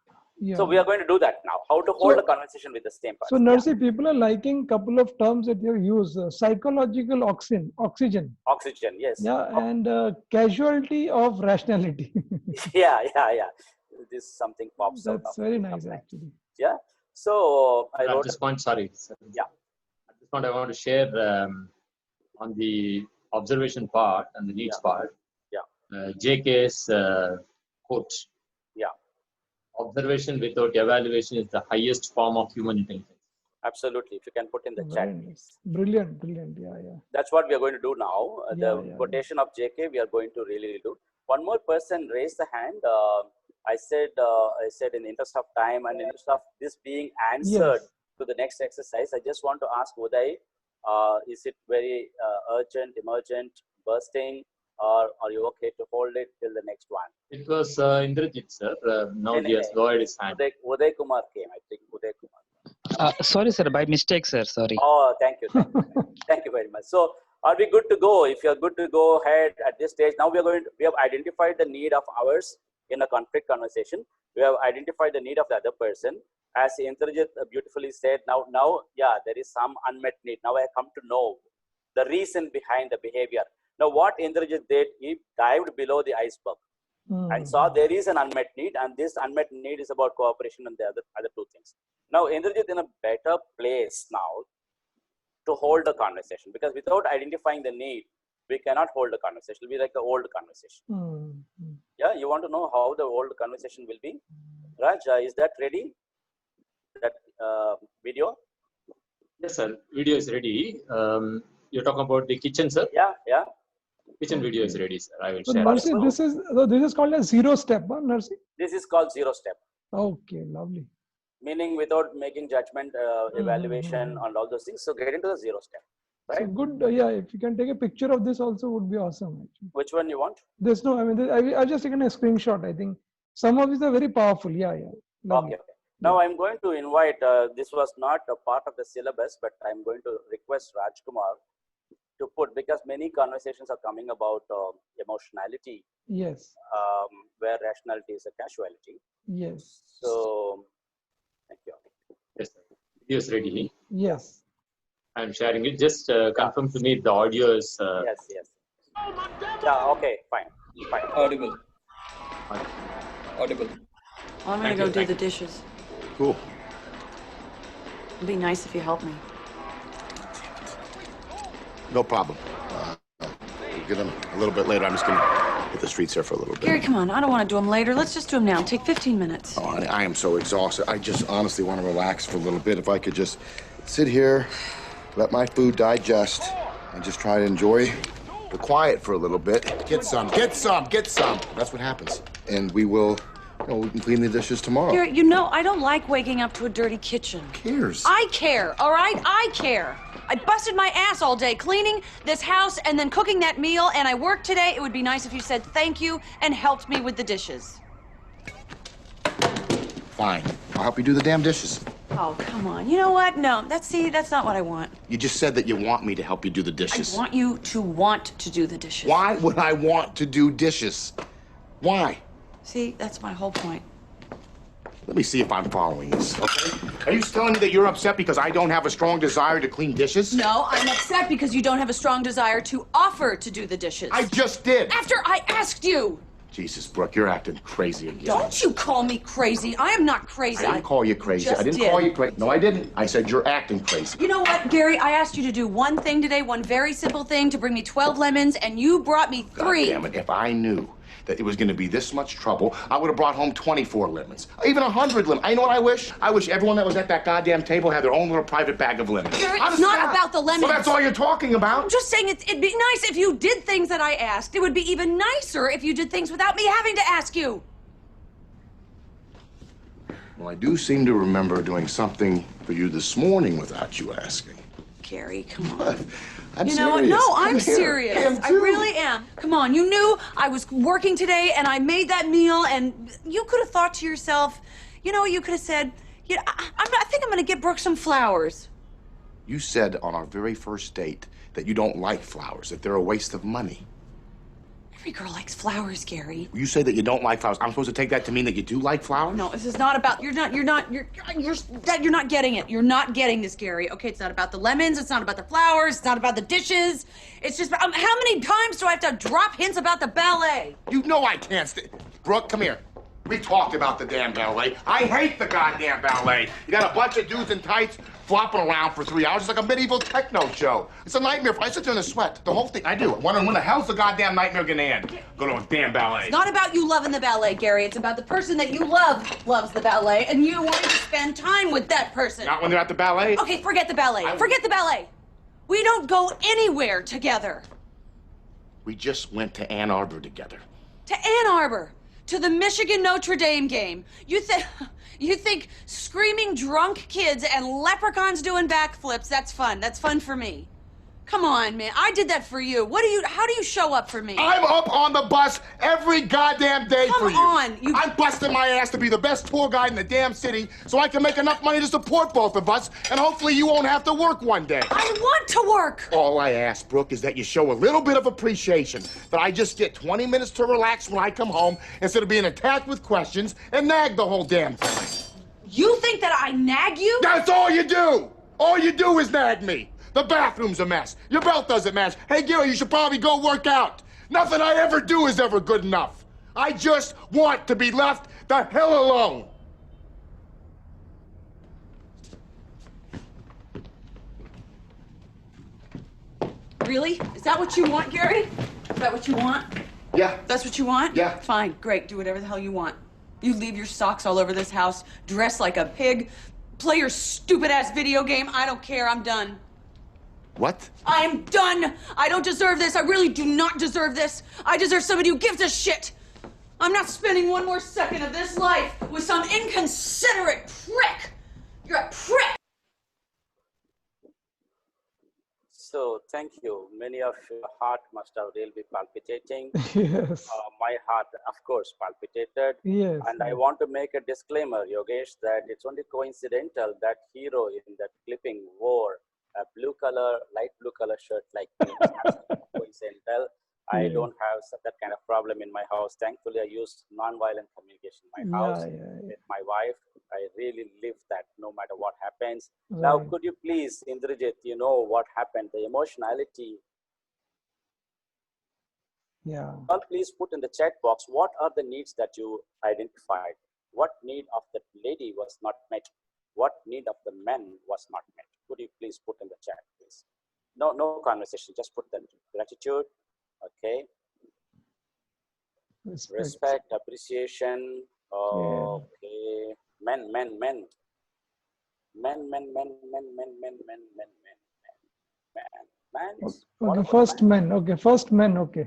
Yeah. So we are going to do that now. How to hold a conversation with the same person. So Narsi, people are liking couple of terms that you use: psychological oxygen. Oxygen, yes. Yeah, and casualty of rationality. yeah. This something pops out. That's very nice, actually. Yeah. So I at this point, sorry. Yeah. At this point, I want to share on the observation part and the needs part. Yeah. JK's quote. Yeah. Observation without evaluation is the highest form of human intelligence. Absolutely. If you can put in the chat. Brilliant. Yeah. That's what we are going to do now. The quotation of JK, we are going to really do. One more person raised the hand. I said in the interest of time and in the interest of this being answered to the next exercise, I just want to ask Uday, is it very urgent, emergent, bursting? Or are you okay to hold it till the next one? It was Indrajit, sir. Now he has lowered his hand. Uday Kumar came, I think. Uday Kumar. Sorry, sir. By mistake, sir. Sorry. Oh, thank you. Thank you very much. So, are we good to go? If you're good to go ahead at this stage, now we have identified the need of ours in a conflict conversation. We have identified the need of the other person. As Indrajit beautifully said, now, there is some unmet need. Now I come to know the reason behind the behavior. Now, what Indrajit did, he dived below the iceberg and saw there is an unmet need, and this unmet need is about cooperation and the other two things. Now, Indrajit in a better place now to hold the conversation, because without identifying the need, we cannot hold the conversation. It will be like the old conversation. Yeah, you want to know how the old conversation will be? Raj, is that ready? That video? Yes, sir. Video is ready. You're talking about the kitchen, sir? Yeah. Kitchen video is ready, sir. I will So share. Narsi, this is called a 0 step, huh, Narsi? This is called 0 step. Okay, lovely. Meaning without making judgment, evaluation, and all those things. So get into the 0 step. Right? So good. If you can take a picture of this also would be awesome. Actually. Which one you want? There's no, I just taken a screenshot. I think some of these are very powerful. Yeah. Lovely. Okay. Now I'm going to invite, this was not a part of the syllabus, but I'm going to request Rajkumar to put, because many conversations are coming about emotionality. Yes. Where rationality is a casualty. Yes. So, thank you. Yes, sir. Video is ready. Yes. I'm sharing it. Just confirm to me the audio is. Yes. Yeah. Okay. Fine. Audible. I'm gonna go do the dishes. Cool. It'd be nice if you help me. No problem. We'll get them a little bit later. I'm just gonna hit the streets here for a little bit. Gary, come on. I don't want to do them later. Let's just do them now. Take 15 minutes. Oh, honey, I am so exhausted. I just honestly want to relax for a little bit. If I could just sit here, let my food digest, and just try to enjoy Be quiet for a little bit. Get some, get some, get some. That's what happens. And we will, we can clean the dishes tomorrow. Gary, you know, I don't like waking up to a dirty kitchen. Who cares? I care, all right? I care. I busted my ass all day cleaning this house and then cooking that meal, and I worked today. It would be nice if you said thank you and helped me with the dishes. Fine. I'll help you do the damn dishes. Oh, come on. You know what? No, that's not what I want. You just said that you want me to help you do the dishes. I want you to want to do the dishes. Why would I want to do dishes? Why? See, that's my whole point. Let me see if I'm following this, okay? Are you telling me that you're upset because I don't have a strong desire to clean dishes? No, I'm upset because you don't have a strong desire to offer to do the dishes. I just did. After I asked you. Jesus, Brooke, you're acting crazy again. Don't you call me crazy. I am not crazy. I didn't call you crazy. Just I didn't did. call you crazy. No, I didn't. I said you're acting crazy. You know what, Gary? I asked you to do one thing today, one very simple thing, to bring me 12 lemons, and you brought me 3. God damn it. If I knew that it was going to be this much trouble, I would have brought home 24 lemons. Even 100 lemons. You know what I wish? I wish everyone that was at that goddamn table had their own little private bag of lemons. Gary, it's not about the lemons. Well, that's all you're talking about. I'm just saying it'd be nice if you did things that I asked. It would be even nicer if you did things without me having to ask you. Well, I do seem to remember doing something for you this morning without you asking. Gary, come on. I'm you know what? serious. No, I'm Come here. serious. I really am. Come on, you knew I was working today and I made that meal, and you could have thought to yourself, you know what, you could have said, I think I'm going to get Brooke some flowers. You said on our very first date that you don't like flowers, that they're a waste of money. Every girl likes flowers, Gary. You say that you don't like flowers. I'm supposed to take that to mean that you do like flowers? No, this is not about, you're not getting it. You're not getting this, Gary. Okay, it's not about the lemons, it's not about the flowers, it's not about the dishes. It's just, how many times do I have to drop hints about the ballet? You know I can't Brooke, come here. We talked about the damn ballet. I hate the goddamn ballet. You got a bunch of dudes in tights flopping around for 3 hours. It's like a medieval techno show. It's a nightmare. I sit there in a sweat. The whole thing. I do. Wondering when the hell's the goddamn nightmare gonna end? Go to a damn ballet. It's not about you loving the ballet, Gary. It's about the person that you love loves the ballet, and you wanting to spend time with that person. Not when they're at the ballet? Okay, forget the ballet. Forget the ballet. We don't go anywhere together. We just went to Ann Arbor together. To Ann Arbor. To the Michigan Notre Dame game. You think screaming drunk kids and leprechauns doing backflips, that's fun. That's fun for me. Come on, man. I did that for you. How do you show up for me? I'm up on the bus every goddamn day for you. Come on. I'm busting my ass to be the best tour guide in the damn city so I can make enough money to support both of us, and hopefully you won't have to work one day. I want to work. All I ask, Brooke, is that you show a little bit of appreciation, that I just get 20 minutes to relax when I come home instead of being attacked with questions and nag the whole damn time. You think that I nag you? That's all you do! All you do is nag me. The bathroom's a mess. Your belt doesn't match. Hey, Gary, you should probably go work out. Nothing I ever do is ever good enough. I just want to be left the hell alone. Really? Is that what you want, Gary? Is that what you want? Yeah. That's what you want? Yeah. Fine, great. Do whatever the hell you want. You leave your socks all over this house, dress like a pig, play your stupid-ass video game. I don't care. I'm done. What? I'm done. I don't deserve this. I really do not deserve this. I deserve somebody who gives a shit. I'm not spending one more second of this life with some inconsiderate prick. You're a prick. So thank you. Many of your heart must have really been palpitating. Yes. My heart, of course, palpitated. Yes. And I want to make a disclaimer, Yogesh, that it's only coincidental that hero in that clipping wore a light blue color shirt like me. Coincidental. I don't have that kind of problem in my house. Thankfully, I use non-violent communication in my house with my wife. I really live that no matter what happens. Now, could you please, Indrajit, you know what happened, the emotionality. Yeah. Well, please put in the chat box, what are the needs that you identified? What need of the lady was not met? What need of the men was not met? Could you please put in the chat, please? No conversation, just put the gratitude, okay? Respect, appreciation, okay. Men. Man. Okay, first men. Okay, first men. Okay.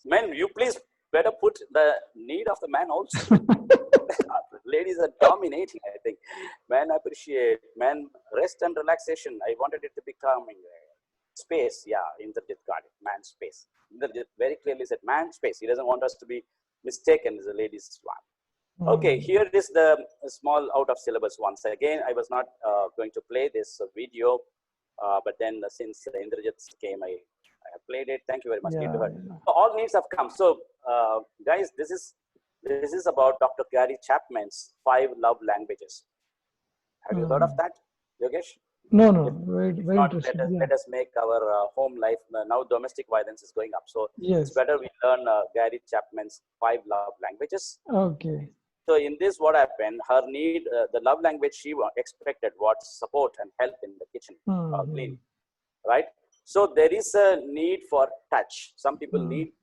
Men, you please better put the need of the man also. Ladies are dominating, I think. Men appreciate, men rest and relaxation. I wanted it to be calming. Space, yeah, Indrajit got it. Man space. Indrajit very clearly said man space. He doesn't want us to be mistaken as a ladies' one. Okay, here is the small out of syllabus once again. I was not going to play this video, but then since Indrajit came, I have played it. Thank you very much. Yeah, So all needs have come. So guys, this is about Dr. Gary Chapman's 5 love languages. Have you heard of that, Yogesh? No, very not, interesting. let us make our home life. Now domestic violence is going up. So yes, it's better we learn Gary Chapman's 5 love languages. Okay. So in this, what happened, her need, the love language she expected was support and help in the kitchen, clean, right? So there is a need for touch. Some people need,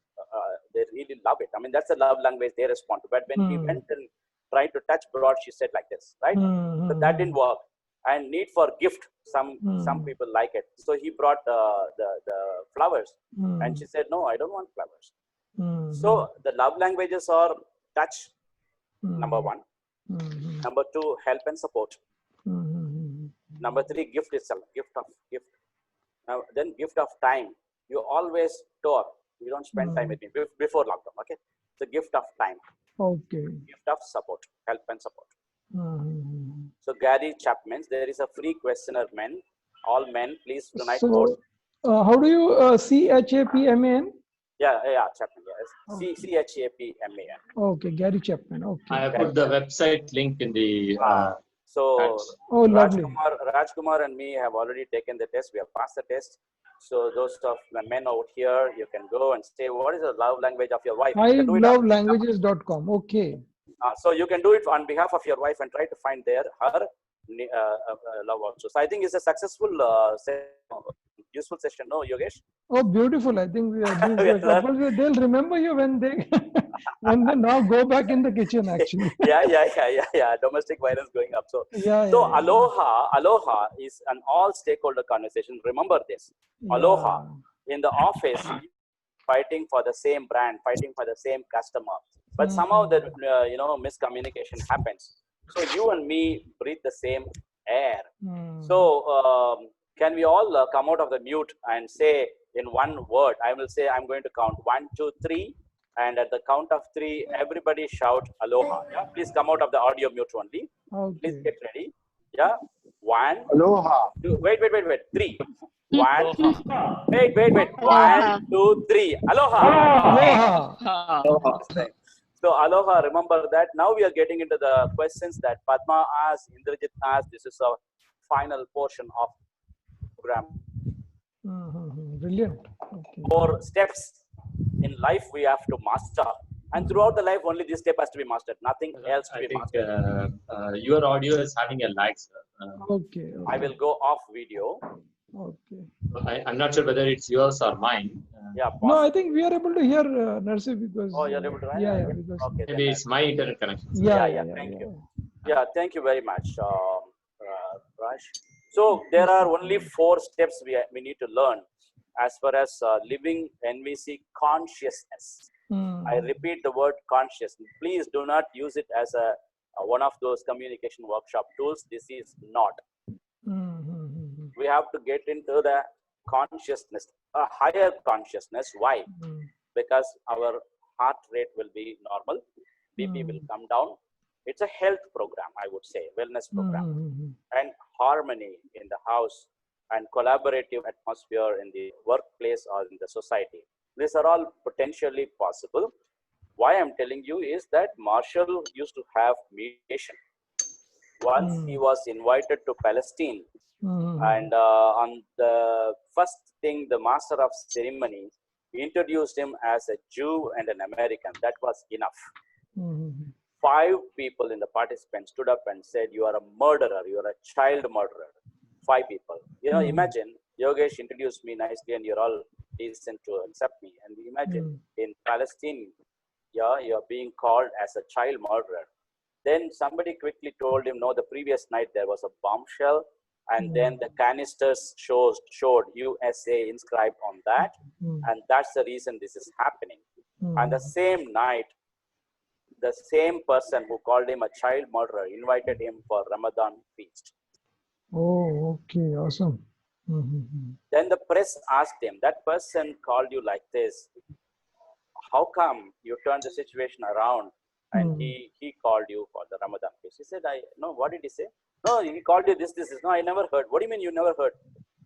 they really love it. I mean, that's a love language they respond to. But when he went and tried to touch broad, she said like this, right? But that didn't work. And need for gift, some people like it. So he brought the flowers, and she said, no, I don't want flowers. So the love languages are touch, number 1. Number 2, help and support. Number 3, gift itself, gift. Now then gift of time. You always talk. You don't spend time with me before lockdown. Okay, the gift of time. Okay. Gift of support, help and support. So Gary Chapman, there is a free questionnaire, men. All men, please tonight. So how do you CHAPMAN? Yeah, Chapman. Yes, CHAPMAN. Okay, Gary Chapman. Okay. I have put the website link in the. So lovely. Rajkumar and me have already taken the test. We have passed the test. So those of the men out here, you can go and say, what is the love language of your wife? 5lovelanguages.com. Okay. So you can do it on behalf of your wife and try to find her love also. So I think it's a successful, useful session. No, Yogesh? Oh, beautiful. I think they'll remember you when they now go back in the kitchen, actually. Yeah. Domestic violence going up. So, Aloha is an all stakeholder conversation. Remember this. Aloha in the office, fighting for the same brand, fighting for the same customer. But somehow the miscommunication happens. So you and me breathe the same air. So can we all come out of the mute and say in one word? I will say I'm going to count 1, 2, 3, and at the count of 3, everybody shout aloha. Yeah, please come out of the audio mute only. Okay. Please get ready. Yeah, 1. Aloha. 2, wait. 3. 1. Wait. 1, 2, 3. Aloha. Aloha. So aloha, remember that. Now we are getting into the questions that Padma asked, Indrajit asked. This is a final portion of the program. Brilliant. Okay. 4 steps in life we have to master. And throughout the life, only this step has to be mastered. Nothing else to be mastered. Your audio is having a lag, sir. Okay. I will go off video. Okay. I'm not sure whether it's yours or mine. No, I think we are able to hear Narsi because. Oh, you're able to hear? Yeah, because. Okay, maybe it's my internet connection. Yeah. Thank you. Yeah, thank you very much, Raj. So there are only 4 steps we need to learn as far as living NVC consciousness. I repeat the word conscious. Please do not use it as one of those communication workshop tools. This is not. We have to get into the consciousness, a higher consciousness. Why? Because our heart rate will be normal, BP will come down. It's a health program, I would say, wellness program, and harmony in the house and collaborative atmosphere in the workplace or in the society. These are all potentially possible. Why I'm telling you is that Marshall used to have mediation. Once he was invited to Palestine, and on the first thing, the master of ceremony introduced him as a Jew and an American. That was enough. 5 people in the participants stood up and said, you are a murderer, you are a child murderer. 5 people. You know, imagine Yogesh introduced me nicely and you're all decent to accept me. And imagine in Palestine, you're being called as a child murderer. Then somebody quickly told him, no, the previous night there was a bombshell and then the canisters showed USA inscribed on that, and that's the reason this is happening. And the same night, the same person who called him a child murderer invited him for Ramadan feast. Oh, okay, awesome. Then the press asked him, that person called you like this, how come you turned the situation around and he called you for the Ramadan feast? He said, no, what did he say? No, he called you this. No, I never heard. What do you mean you never heard?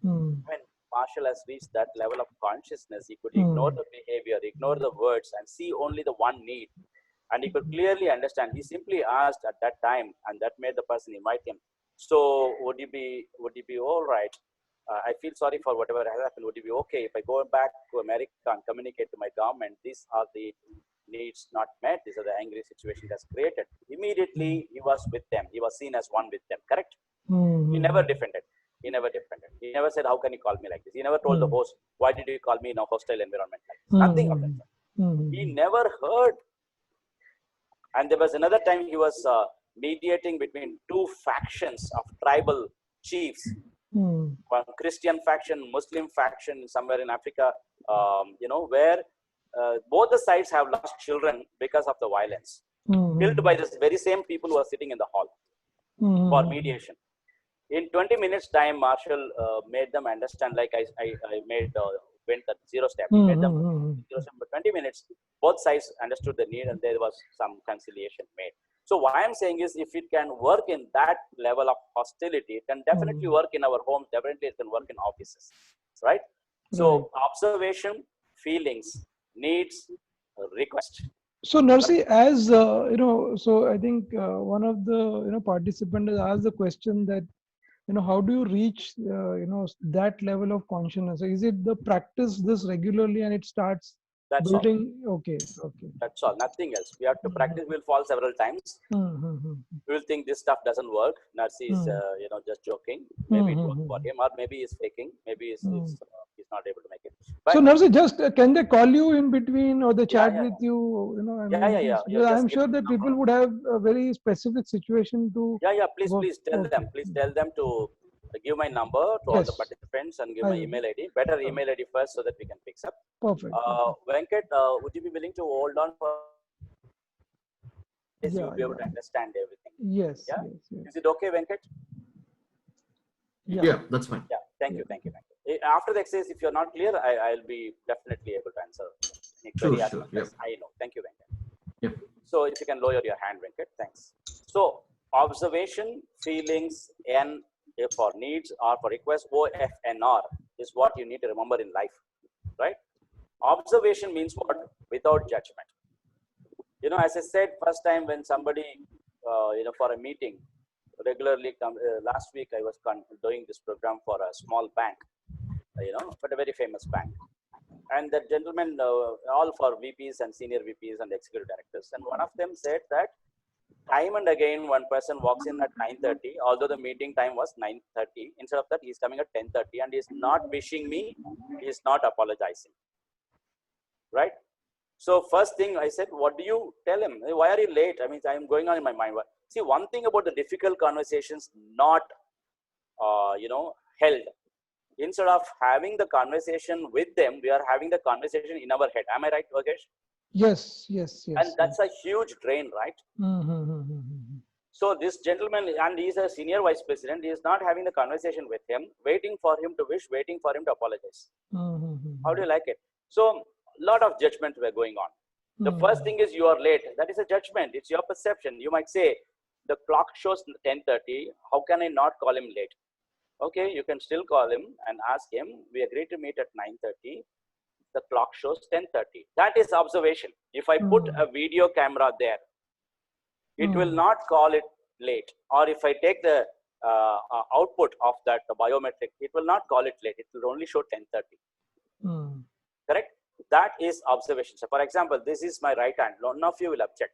When Marshall has reached that level of consciousness, he could ignore the behavior, ignore the words, and see only the one need. And he could clearly understand. He simply asked at that time, and that made the person invite him. So would you be all right? I feel sorry for whatever has happened. Would it be okay if I go back to America and communicate to my government? These are the needs not met. These are the angry situation that's created. Immediately, he was with them. He was seen as one with them. Correct? He never defended. He never defended. He never said, how can you call me like this? He never told the host, why did you call me in a hostile environment like this? Nothing of that. He never heard. And there was another time he was mediating between two factions of tribal chiefs. One Christian faction, Muslim faction, somewhere in Africa, where both the sides have lost children because of the violence, killed by the very same people who are sitting in the hall for mediation. In 20 minutes time, Marshall made them understand, like I went the zero step. He made them 0 step, but 20 minutes, both sides understood the need and there was some conciliation made. So what I'm saying is, if it can work in that level of hostility, it can definitely work in our homes, definitely it can work in offices, right? So observation, feelings, needs, request. So Narsi, as so I think one of the participants has asked the question that how do you reach that level of consciousness? Is it the practice this regularly and it starts building? Okay. That's all. Nothing else. We have to practice. We'll fall several times. We'll think this stuff doesn't work. Narsi is just joking. Maybe it worked for him, or maybe he's faking. Maybe he's not able to make it. But so Narsi, just can they call you in between or they chat with you? I'm sure that people would have a very specific situation to. Please tell them. Please tell them to give my number to all the participants and give my email ID. Better email ID first so that we can fix up. Perfect. Venkat, would you be willing to hold on for? Yes, you'll be able to understand everything. Yes. Is it okay, Venkat? Yeah, that's fine. Yeah. Thank you. After the exercise, if you're not clear, I'll be definitely able to answer any query as much as I know. Thank you, Venkat. Yeah. So if you can lower your hand, Venkat, thanks. So observation, feelings, N for needs, or for request, OFNR is what you need to remember in life, right? Observation means what? Without judgment. As I said first time when somebody, for a meeting, regularly last week I was doing this program for a small bank, but a very famous bank. And the gentlemen, all for VPs and senior VPs and executive directors. And one of them said that time and again, one person walks in at 9:30, although the meeting time was 9:30. Instead of that, he's coming at 10:30 and he's not wishing me, he's not apologizing. Right? So first thing I said, what do you tell him? Why are you late? I mean, I'm going on in my mind. See, one thing about the difficult conversations not, held. Instead of having the conversation with them, we are having the conversation in our head. Am I right, Vagesh? Yes. And that's a huge drain, right? So this gentleman, and he's a senior vice president, he is not having the conversation with him, waiting for him to wish, waiting for him to apologize. How do you like it? So a lot of judgment were going on. The first thing is you are late. That is a judgment. It's your perception. You might say, the clock shows 10:30. How can I not call him late? Okay, you can still call him and ask him, we agreed to meet at 9:30. The clock shows 10:30. That is observation. If I put a video camera there, it will not call it late. Or if I take the output of that biometric, it will not call it late. It will only show 10:30. Correct? That is observation. So for example, this is my right hand. None of you will object.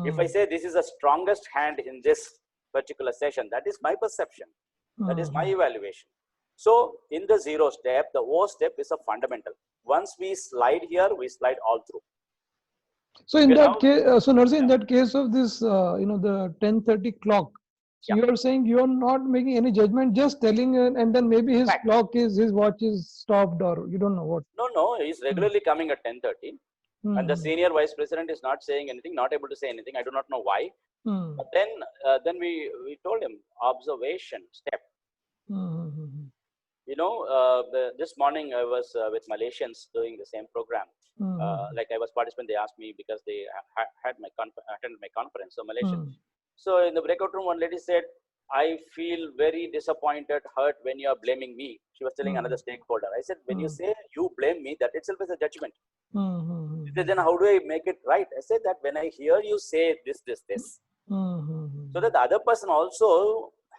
If I say this is the strongest hand in this particular session, that is my perception. That is my evaluation. So in the zero step, the O step is a fundamental. Once we slide here, we slide all through. So in that case, so Narsi, in that case of this, the 10:30 clock, So you're saying you're not making any judgment, just telling, and then maybe his clock is, his watch is stopped, or you don't know what. No, he's regularly coming at 10:30. And the senior vice president is not saying anything, not able to say anything. I do not know why. But then we told him observation step. You know, this morning I was with Malaysians doing the same program. Like I was participant, they asked me because they attended my conference. So Malaysian. So in the breakout room, one lady said, "I feel very disappointed, hurt when you are blaming me." She was telling another stakeholder. I said, "When you say you blame me, that itself is a judgment." Then how do I make it right? I said that when I hear you say this, so that the other person also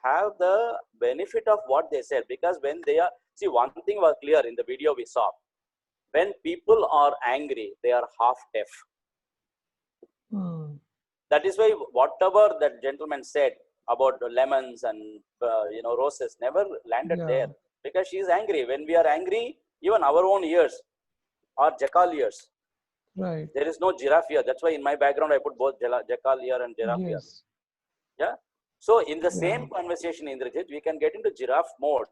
have the benefit of what they said. Because when they are, see, one thing was clear in the video we saw. When people are angry, they are half deaf. That is why whatever that gentleman said about the lemons and you know, roses never landed there, because she is angry. When we are angry, even our own ears are jackal ears. Right. There is no giraffe ear. That's why in my background I put both jackal ear and giraffe ear. Yeah. So in the same conversation, Indrajit, we can get into giraffe mode.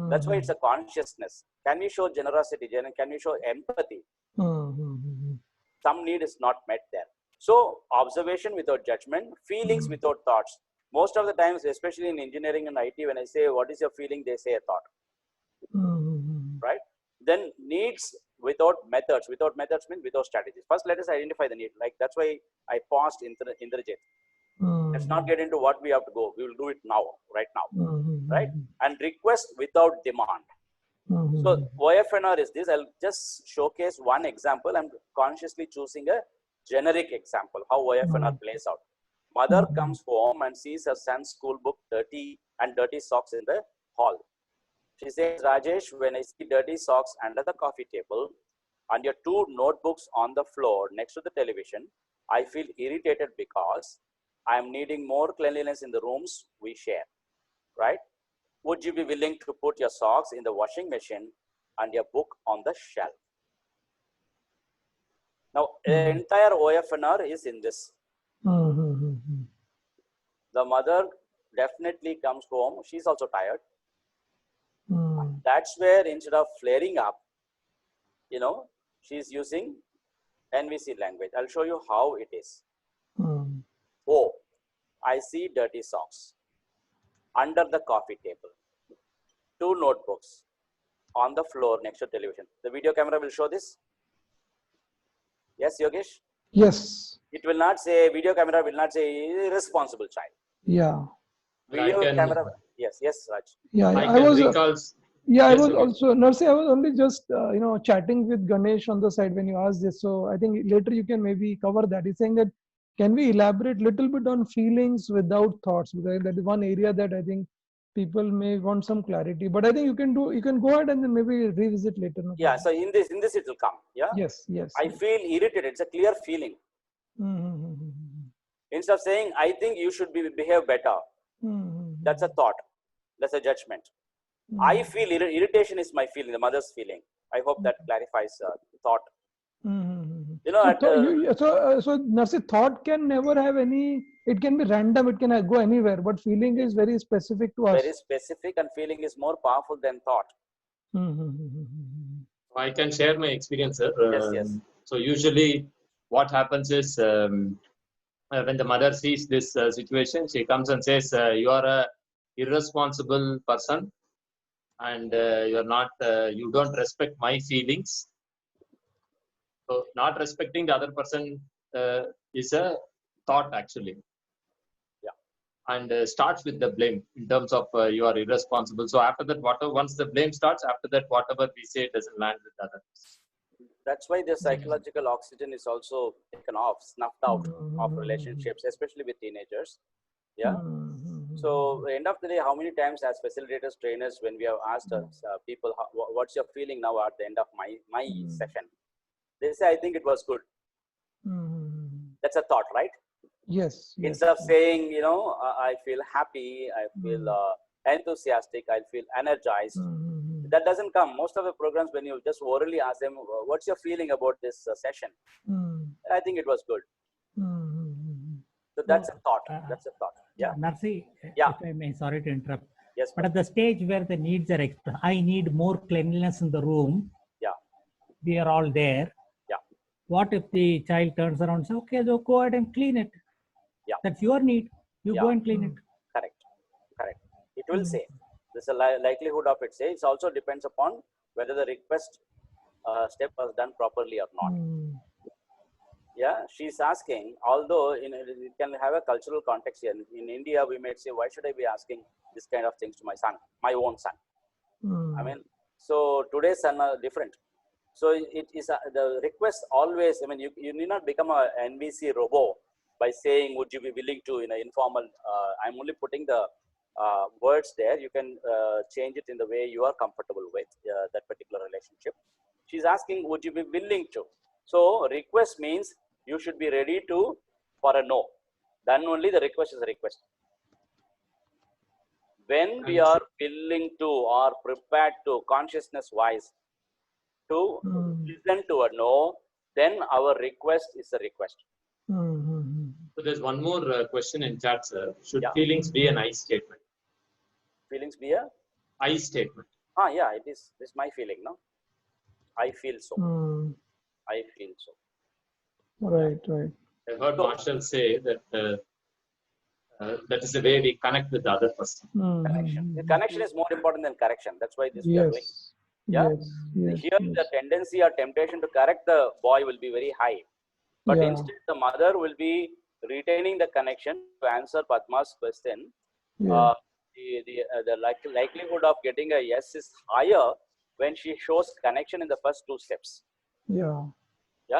That's why it's a consciousness. Can we show generosity? Can we show empathy? Some need is not met there. So observation without judgment, feelings without thoughts. Most of the times, especially in engineering and IT, when I say, what is your feeling? They say a thought. Right? Then needs without methods. Without methods means without strategies. First, let us identify the need. Like that's why I paused Indrajit. Let's not get into what we have to go. We will do it now, right now. Right? And request without demand. So OFNR is this. I'll just showcase one example. I'm consciously choosing a generic example, how OFNR plays out. Mother comes home and sees her son's school book dirty and dirty socks in the hall. She says, "Rajesh, when I see dirty socks under the coffee table and your 2 notebooks on the floor next to the television, I feel irritated because I am needing more cleanliness in the rooms we share." Right? Would you be willing to put your socks in the washing machine and your book on the shelf? Now, the entire OFNR is in this. The mother definitely comes home. She's also tired. That's where instead of flaring up, you know, she's using NVC language. I'll show you how it is. Oh, I see dirty socks under the coffee table. 2 notebooks on the floor next to television. The video camera will show this. Yes, Yogesh? Yes. It will not say, video camera will not say irresponsible child. Yeah. Video camera. Yes, Raj. Yeah, I was. I was also, Narsi, I was only just, you know, chatting with Ganesh on the side when you asked this. So I think later you can maybe cover that. He's saying that, can we elaborate a little bit on feelings without thoughts? Because that is one area that I think people may want some clarity. But I think you can go ahead and then maybe revisit later. No? Yeah, so in this it will come. Yeah. Yes. I feel irritated. It's a clear feeling. Instead of saying, I think you should behave better. That's a thought. That's a judgment. I feel irritation is my feeling, the mother's feeling. I hope that clarifies thought. You know, so Narsi, thought can never have any, it can be random, it can go anywhere, but feeling is very specific to us. Very specific, and feeling is more powerful than thought. I can share my experience, sir. Yes. So usually what happens is when the mother sees this situation, she comes and says, "You are a irresponsible person, and you don't respect my feelings." So not respecting the other person is a thought, actually. Yeah. And starts with the blame in terms of you are irresponsible. So after that, once the blame starts, after that, whatever we say doesn't land with others. That's why the psychological oxygen is also taken off, snuffed out of relationships, especially with teenagers. Yeah. So at the end of the day, how many times as facilitators, trainers, when we have asked people, what's your feeling now at the end of my session? They say, I think it was good. That's a thought, right? Yes. Instead of saying, you know, I feel happy, I feel enthusiastic, I feel energized. That doesn't come. Most of the programs, when you just orally ask them, what's your feeling about this session? I think it was good. So that's a thought. That's a thought. Yeah. Narsi, Yeah. if I may, sorry to interrupt. Yes. But at the stage where the needs are expressed, I need more cleanliness in the room. Yeah. We are all there. Yeah. What if the child turns around and says, okay, so go ahead and clean it. Yeah. That's your need. You Yeah. go and clean it. Correct. Correct. It will say. There's a likelihood of it say. It also depends upon whether the request step was done properly or not. Yeah, she's asking, although it can have a cultural context here. In India, we might say, why should I be asking this kind of things to my son, my own son? I mean, so today's son are different. So it is the request always, I mean, you need not become a NVC robot by saying, would you be willing to, in an informal, I'm only putting the words there. You can change it in the way you are comfortable with that particular relationship. She's asking, would you be willing to? So request means you should be ready to for a no. Then only the request is a request. When we are willing to or prepared to consciousness wise to listen to a no, then our request is a request. So there's one more question in chat, sir. Should feelings be an I statement? Feelings be a I statement. Yeah, it is. This is my feeling, no? I feel so. I feel so. Right, right. I heard Marshall say that that is the way we connect with the other person. Connection. The connection is more important than correction. That's why this we are doing. Yeah. Here the tendency or temptation to correct the boy will be very high, but instead the mother will be retaining the connection to answer Padma's question. The likelihood of getting a yes is higher when she shows connection in the first two steps. Yeah,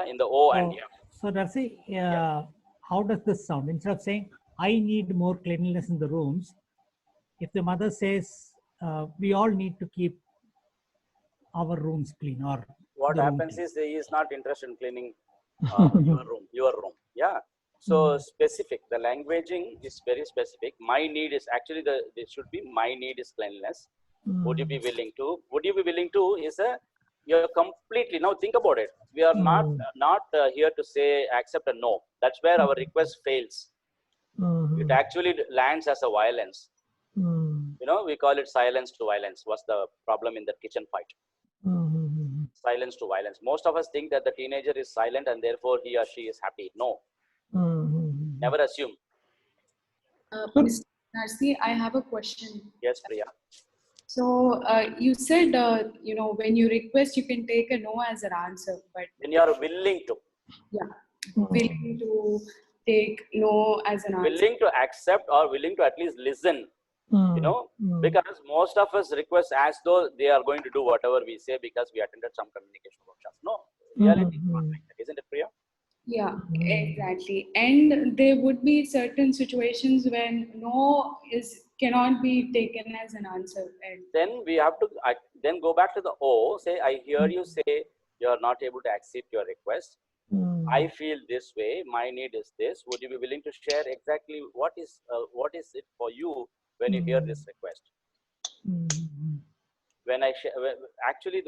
in the O and M. So Darcy, how does this sound? Instead of saying, I need more cleanliness in the rooms, if the mother says, we all need to keep our rooms clean, or what happens is he is not interested in cleaning your room. Yeah. So specific, the languaging is very specific. My need is actually it should be my need is cleanliness. Would you be willing to? Would you be willing to is you're completely, now think about it. We are not here to say accept a no. That's where our request fails. It actually lands as a violence. You know, we call it silence to violence. What's the problem in the kitchen fight? Silence to violence. Most of us think that the teenager is silent and therefore he or she is happy. No. Never assume. Mr. Narsi, I have a question. Yes, Priya. So you said, you know, when you request, you can take a no as an answer, but when you are willing to. Yeah, willing to take no as an answer. Willing to accept or willing to at least listen. You know, because most of us request as though they are going to do whatever we say because we attended some communication workshops. No, reality is not like that, isn't it, Priya? Yeah, exactly. And there would be certain situations when no cannot be taken as an answer. And then we have to then go back to the O, say, I hear you say you are not able to accept your request. I feel this way, my need is this. Would you be willing to share exactly what is it for you when you hear this request? When I actually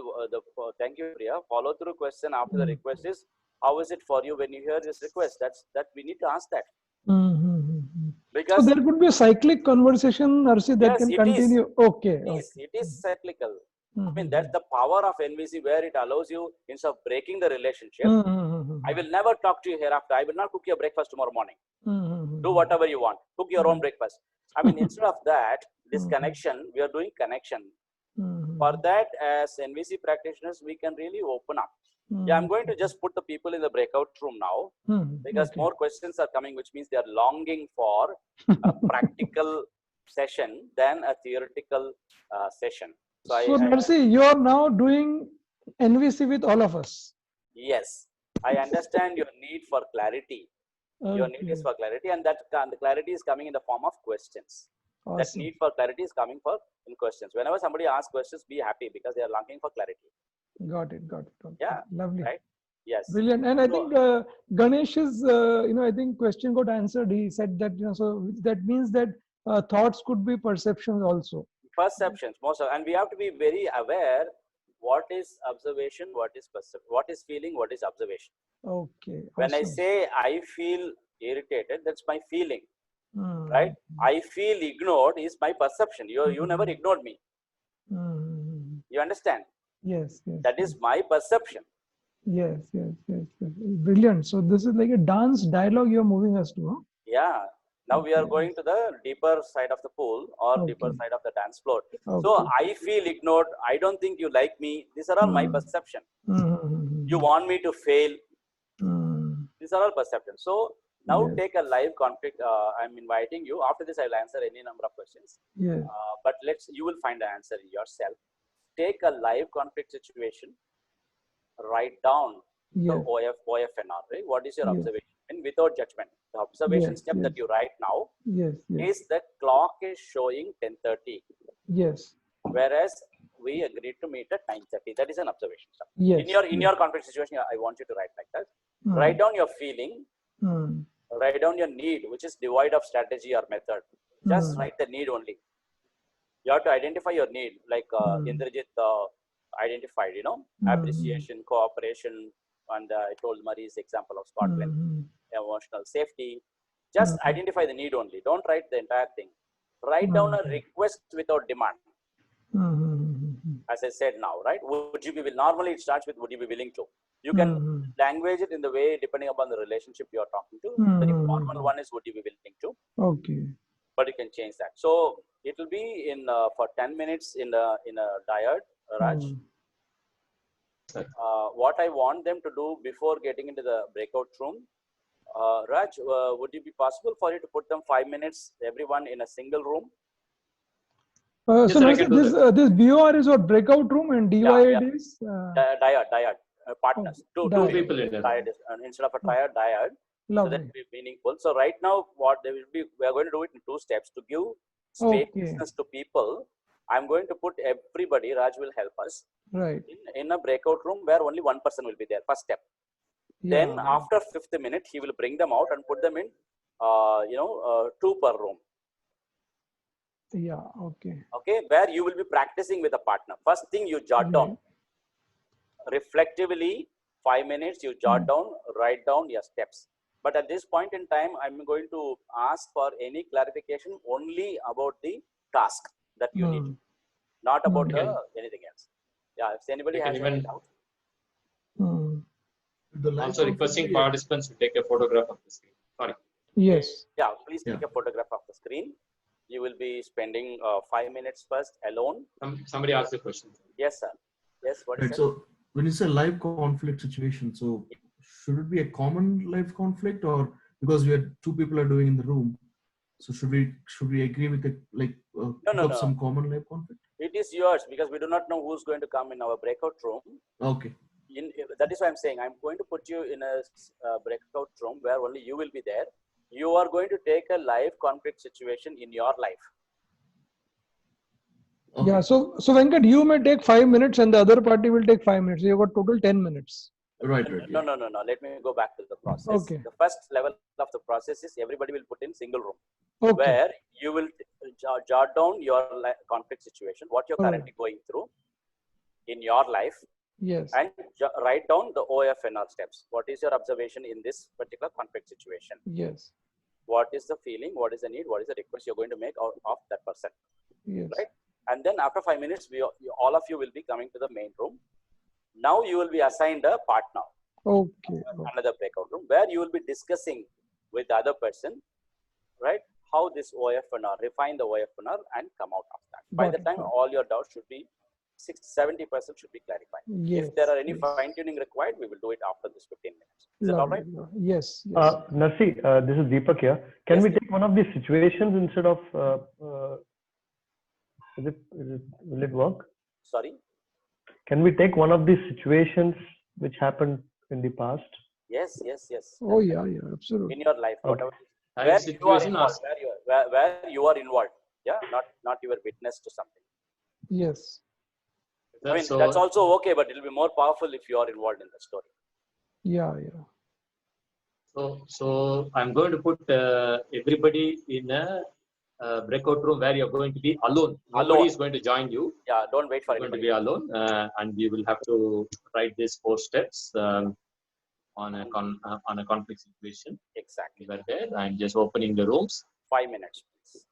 thank you, Priya. Follow through question after the request is, how is it for you when you hear this request? That we need to ask that. Because so there could be a cyclic conversation, Arsi, that can continue. It is cyclical. I mean, that's the power of NVC, where it allows you, instead of breaking the relationship, I will never talk to you hereafter. I will not cook your breakfast tomorrow morning. Do whatever you want. Cook your own breakfast. I mean, instead of that, this connection, we are doing connection. For that, as NVC practitioners, we can really open up. Yeah, I'm going to just put the people in the breakout room now because more questions are coming, which means they are longing for a practical session than a theoretical session. So Narsi, you are now doing NVC with all of us. Yes, I understand your need for clarity. Your need is for clarity, and that the clarity is coming in the form of questions. That need for clarity is coming in questions. Whenever somebody asks questions, be happy because they are longing for clarity. Got it. Yeah. Lovely. Right? Yes. Brilliant. And I think Ganesh's, I think question got answered. He said that, so that means that thoughts could be perceptions also. Perceptions, and we have to be very aware what is observation, what is perception, what is feeling, what is observation. Okay. When I say I feel irritated, that's my feeling. right? I feel ignored is my perception. You never ignored me. You understand? Yes, yes. That is my perception. Yes, yes, yes, yes. Brilliant. So this is like a dance dialogue you're moving us to, huh? Yeah. Now we are going to the deeper side of the pool or deeper side of the dance floor. So I feel ignored. I don't think you like me. These are all my perception. You want me to fail. These are all perceptions. So now take a live conflict. I'm inviting you. After this, I will answer any number of questions. Yes. But you will find the answer yourself. Take a live conflict situation. Write down the OFNR. Right? What is your observation? And without judgment. The observation step that you write now is the clock is showing 10:30. Yes. Whereas we agreed to meet at 9:30. That is an observation step. Yes. In your conflict situation, I want you to write like that. Write down your feeling. Write down your need, which is devoid of strategy or method. Just write the need only. You have to identify your need, like Indrajit identified, appreciation, cooperation, and I told Marie's example of Scotland, emotional safety. Just identify the need only. Don't write the entire thing. Write down a request without demand. As I said now, right? Would you be will normally it starts with would you be willing to? You can language it in the way depending upon the relationship you are talking to. The informal one is would you be willing to? Okay. But you can change that. So it will be in for 10 minutes in a dyad, Raj. What I want them to do before getting into the breakout room, Raj, would it be possible for you to put them 5 minutes, everyone in a single room? So this BOR is what breakout room and DYAD is? Dyad, partners. Two people in dyad instead of a triad, dyad. Lovely. So that will be meaningful. So right now, what they will be, we are going to do it in 2 steps to give space to people. I'm going to put everybody, Raj will help us, right, in a breakout room where only one person will be there, first step. Then after 5th minute, he will bring them out and put them in, 2 per room. Yeah, okay. Okay, where you will be practicing with a partner. First thing you jot down. Reflectively, 5 minutes, you jot down, write down your steps. But at this point in time, I'm going to ask for any clarification only about the task that you need, not about anything else. Yeah, if anybody has any doubt. Also requesting participants to take a photograph of the screen. Sorry. Yes. Yeah, please take a photograph of the screen. You will be spending 5 minutes first alone. Somebody asked a question. Yes, sir. Yes, what is it? So when you say live conflict situation, so should it be a common live conflict, or because we are 2 people are doing in the room, so should we agree with it, like some common live conflict? It is yours because we do not know who's going to come in our breakout room. Okay. That is why I'm saying I'm going to put you in a breakout room where only you will be there. You are going to take a live conflict situation in your life. Okay. Yeah, so Venkat, you may take 5 minutes and the other party will take 5 minutes. So you've got total 10 minutes. Right. No. Let me go back to the process. Okay. The first level of the process is everybody will put in single room, where you will jot down your conflict situation, what you're currently going through in your life. Yes. And write down the OFNR steps. What is your observation in this particular conflict situation? Yes. What is the feeling? What is the need? What is the request you're going to make out of that person? Yes. Right. And then after 5 minutes, all of you will be coming to the main room. Now you will be assigned a partner. Okay. Another breakout room where you will be discussing with the other person, right? How this OFNR, refine the OFNR and come out of that. By the time all your doubts should be 70% should be clarified. Yes. If there are any fine tuning required, we will do it after this 15 minutes. Is that all right? Yes. Narsi, this is Deepak here. Can we take one of these situations instead of? Will it work? Sorry. Can we take one of these situations which happened in the past? Yes. Oh yeah, absolutely. In your life, whatever. Where you are involved. Yeah, not you were witness to something. Yes. I mean, that's also okay, but it will be more powerful if you are involved in the story. Yeah. So I'm going to put everybody in a breakout room where you're going to be alone. Nobody is going to join you. Yeah, don't wait for anybody. You're going to be alone, and you will have to write these 4 steps on a conflict situation. Exactly. Over there, I'm just opening the rooms. 5 minutes, please.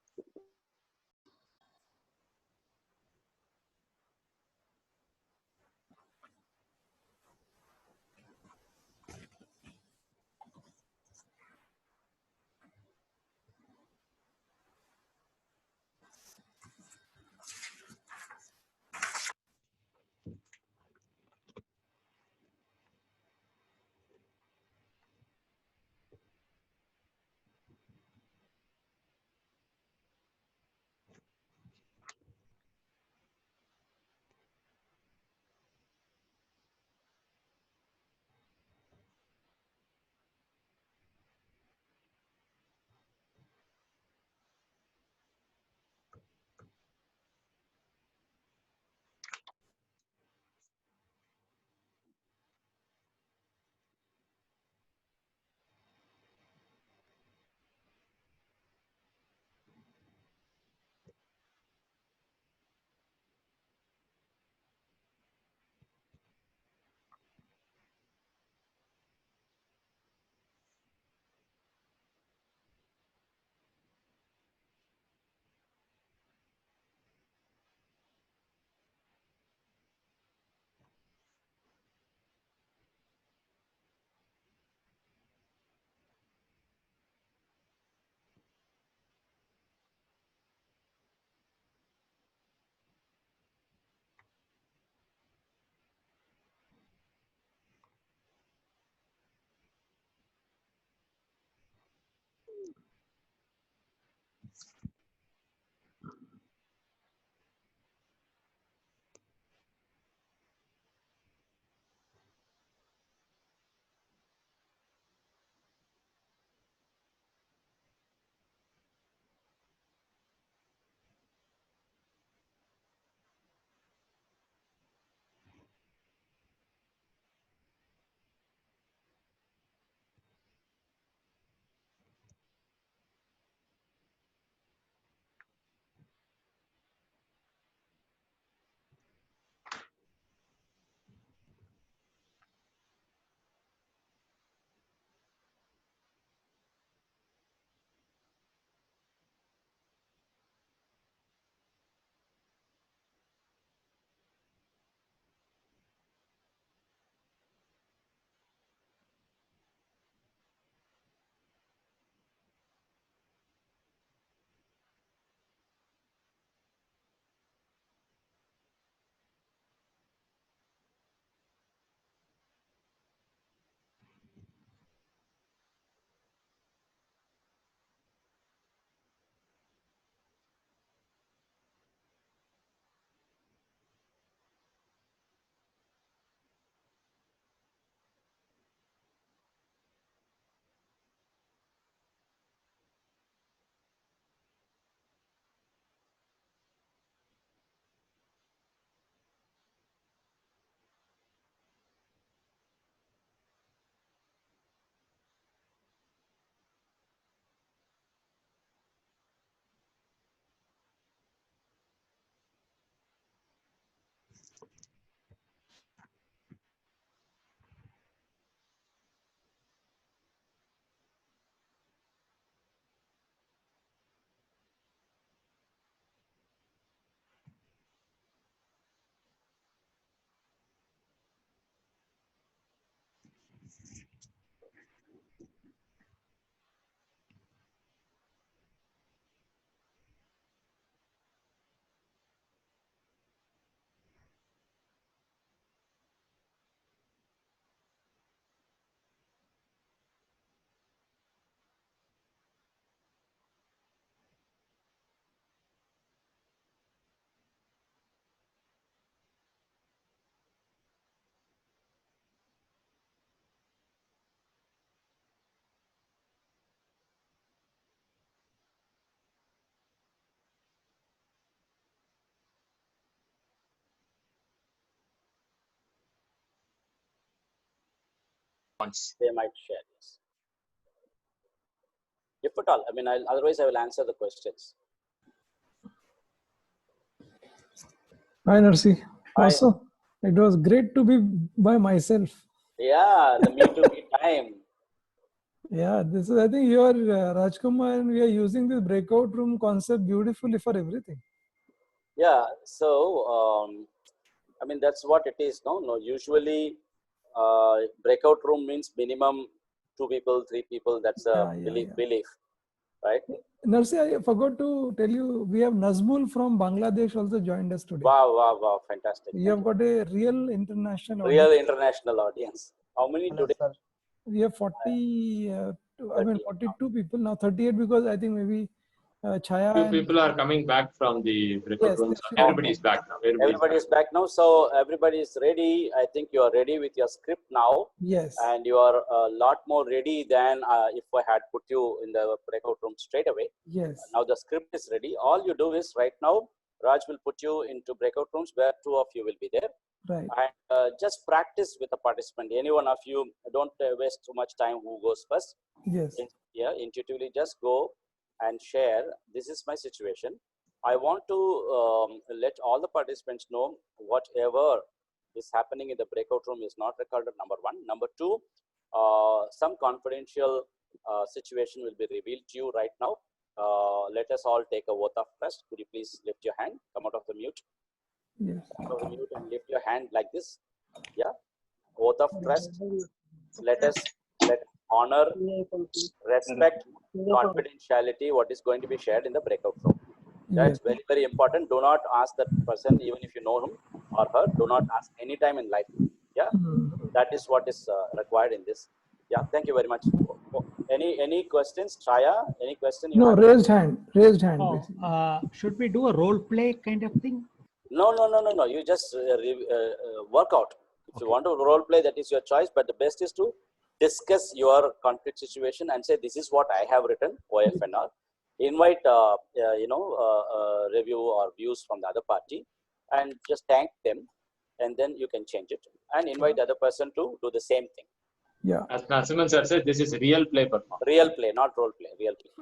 They might share, yes. If at all, I mean, otherwise I will answer the questions. Hi, Narsi. Also, it was great to be by myself. Yeah, the me to me time. Yeah, this is, I think you are Rajkumar, and we are using this breakout room concept beautifully for everything. Yeah, so I mean that's what it is. No, usually breakout room means minimum 2 people, 3 people. That's a belief, right? Narsi, I forgot to tell you, we have Nazmul from Bangladesh also joined us today. Wow, fantastic. You have got a real international Real audience. international audience. How many today? We have 40, I mean 42 people now, 38 because I think maybe Chaya Few and people are coming back from the breakout Yes, rooms. yes, Everybody is back now. Everybody is back now. So everybody is ready. I think you are ready with your script now. Yes. And you are a lot more ready than if I had put you in the breakout room straight away. Yes. Now the script is ready. All you do is right now, Raj will put you into breakout rooms where 2 of you will be there. Right. And just practice with the participant. Any one of you, don't waste too much time who goes first. Yes. Yeah, intuitively just go and share. This is my situation. I want to let all the participants know whatever is happening in the breakout room is not recorded, number 1. Number 2, some confidential situation will be revealed to you right now. Let us all take a vote of trust. Could you please lift your hand, come out of the mute? Yes. Come out of the mute and lift your hand like this. Yeah. Vote of trust. Let honor, respect, confidentiality, what is going to be shared in the breakout room. That's very, very important. Do not ask that person, even if you know him or her, do not ask anytime in life. Yeah, that is what is required in this. Yeah, thank you very much. Any questions, Chaya? Any question you No, have? raised hand. Raised hand. Oh, should we do a role play kind of thing? No. You just work out. If you want to role play, that is your choice. But the best is to discuss your conflict situation and say, this is what I have written, OFNR. Invite, review or views from the other party and just thank them. And then you can change it and invite the other person to do the same thing. Yeah. As Narasimhan sir said, this is real play performance. Real play, not role play, real play.